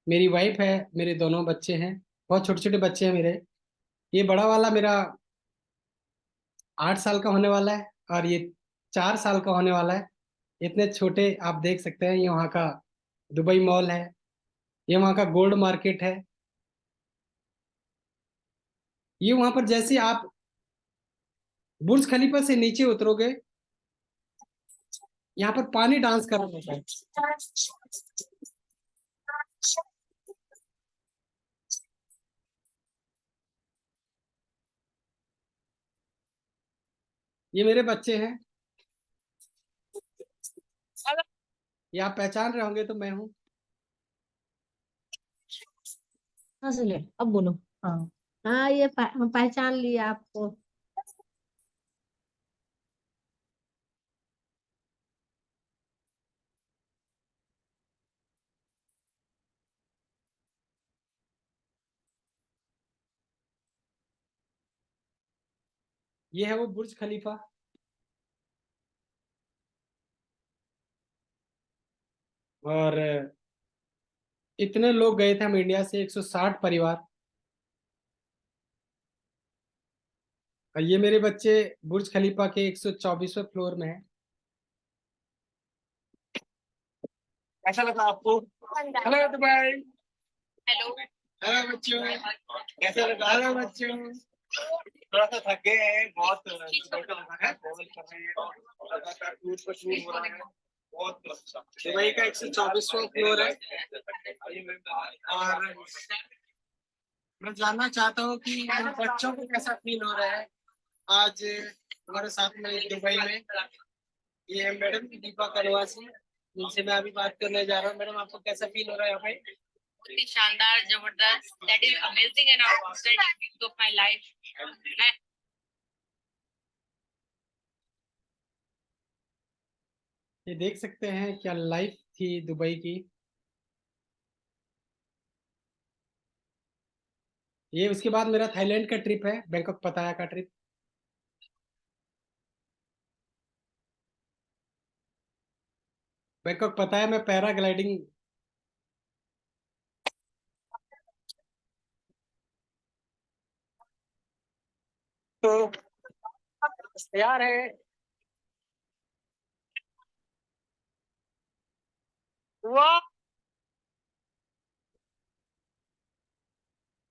S1: मेरी वाइफ है, मेरे दोनों बच्चे हैं, बहुत छोटे छोटे बच्चे हैं मेरे। ये बड़ा वाला मेरा 8 साल का होने वाला है, और ये 4 साल का होने वाला है। इतने छोटे आप देख सकते हैं। ये वहाँ का दुबई मॉल है, ये वहाँ का गोल्ड मार्केट है। ये वहाँ पर जैसे आप बुर्ज खलीफा से नीचे उतरोगे, यहाँ पर पानी डांस कर रहा होता है। ये मेरे बच्चे हैं, ये आप पहचान रहे होंगे तो मैं हूँ।
S2: हाँ सुनिए अब बोलो। हाँ हाँ ये पहचान लिया आपको।
S1: ये है वो बुर्ज खलीफा। और इतने लोग गए थे हम इंडिया से, 160 परिवार। और ये मेरे बच्चे बुर्ज खलीफा के 124वें फ्लोर में है। कैसा लगा आपको? Hello Dubai. हेलो। हेलो बच्चों, कैसा लगा? हेलो बच्चों, थोड़ा सा थक गए हैं, बहुत लगा है, ट्रैवल कर रहे हैं, लगातार टूर पर टूर हो रहा है। बहुत अच्छा। दुबई का 124वां फ्लोर है। और मैं जानना चाहता हूँ कि बच्चों को कैसा फील हो रहा है आज हमारे साथ में दुबई में। ये है मैडम दीपा कलवासी, जिनसे मैं अभी बात करने जा रहा हूँ। मैडम आपको कैसा फील हो रहा है यहाँ पे?
S3: बहुत ही शानदार, जबरदस्त, that is amazing and outstanding of my life.
S1: ये देख सकते हैं क्या लाइफ थी दुबई की। ये उसके बाद मेरा थाईलैंड का ट्रिप है, बैंकॉक पताया का ट्रिप। बैंकॉक पताया में पैराग्लाइडिंग। तो तैयार है। वाह,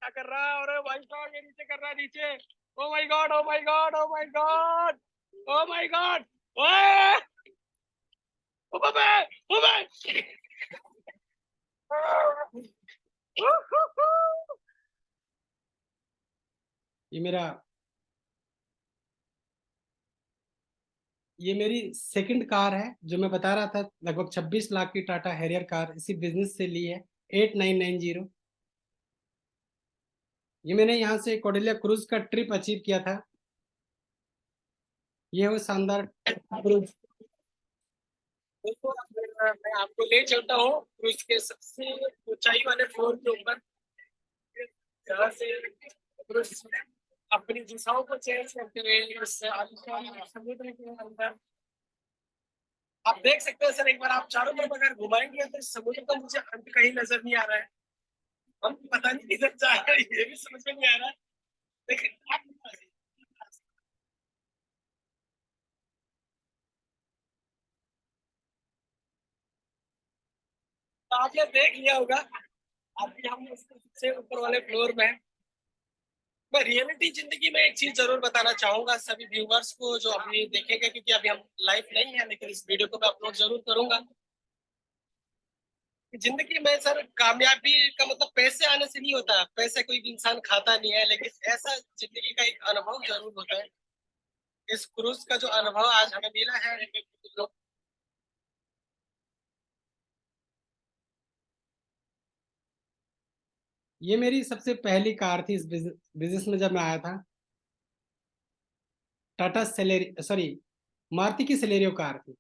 S1: क्या कर रहा है? अरे भाई साहब, ये नीचे कर रहा है, नीचे। Oh my God, oh my God, oh my God, oh my God. ओए, ओ बाबा, ओ बाबा। ये मेरा, ये मेरी सेकंड कार है जो मैं बता रहा था, लगभग 26 लाख की टाटा हैरियर कार इसी बिजनेस से ली है, 8990। ये मैंने यहाँ से कोडेलिया क्रूज का ट्रिप अचीव किया था। ये वो शानदार क्रूज। मैं आपको ले चलता हूँ क्रूज के सबसे ऊंचाई वाले फ्लोर के ऊपर, जहाँ से क्रूज अपनी दिशाओं को चेंज करते हुए इस आलीशान समुद्र के अंदर। आप देख सकते हैं सर, एक बार आप चारों तरफ अगर घुमाएंगे तो इस समुद्र का मुझे अंत कहीं नजर नहीं आ रहा है। हम पता नहीं किधर जा रहे हैं, ये भी समझ में नहीं आ रहा है। लेकिन आपने देख लिया होगा। अभी हम इसके सबसे ऊपर वाले फ्लोर में हैं। मैं रियलिटी जिंदगी में एक चीज जरूर बताना चाहूंगा सभी व्यूवर्स को जो अभी देखेंगे, क्योंकि अभी हम लाइव नहीं है, लेकिन इस वीडियो को मैं अपलोड जरूर करूंगा। जिंदगी में सर कामयाबी का मतलब पैसे आने से नहीं होता, पैसे कोई भी इंसान खाता नहीं है, लेकिन ऐसा जिंदगी का एक अनुभव जरूर होता है। इस क्रूज का जो अनुभव आज हमें मिला है, ये मेरी सबसे पहली कार थी इस बिजनेस में जब मैं आया था। टाटा सेलेरी, सॉरी, मारुति की सेलेरियो कार थी।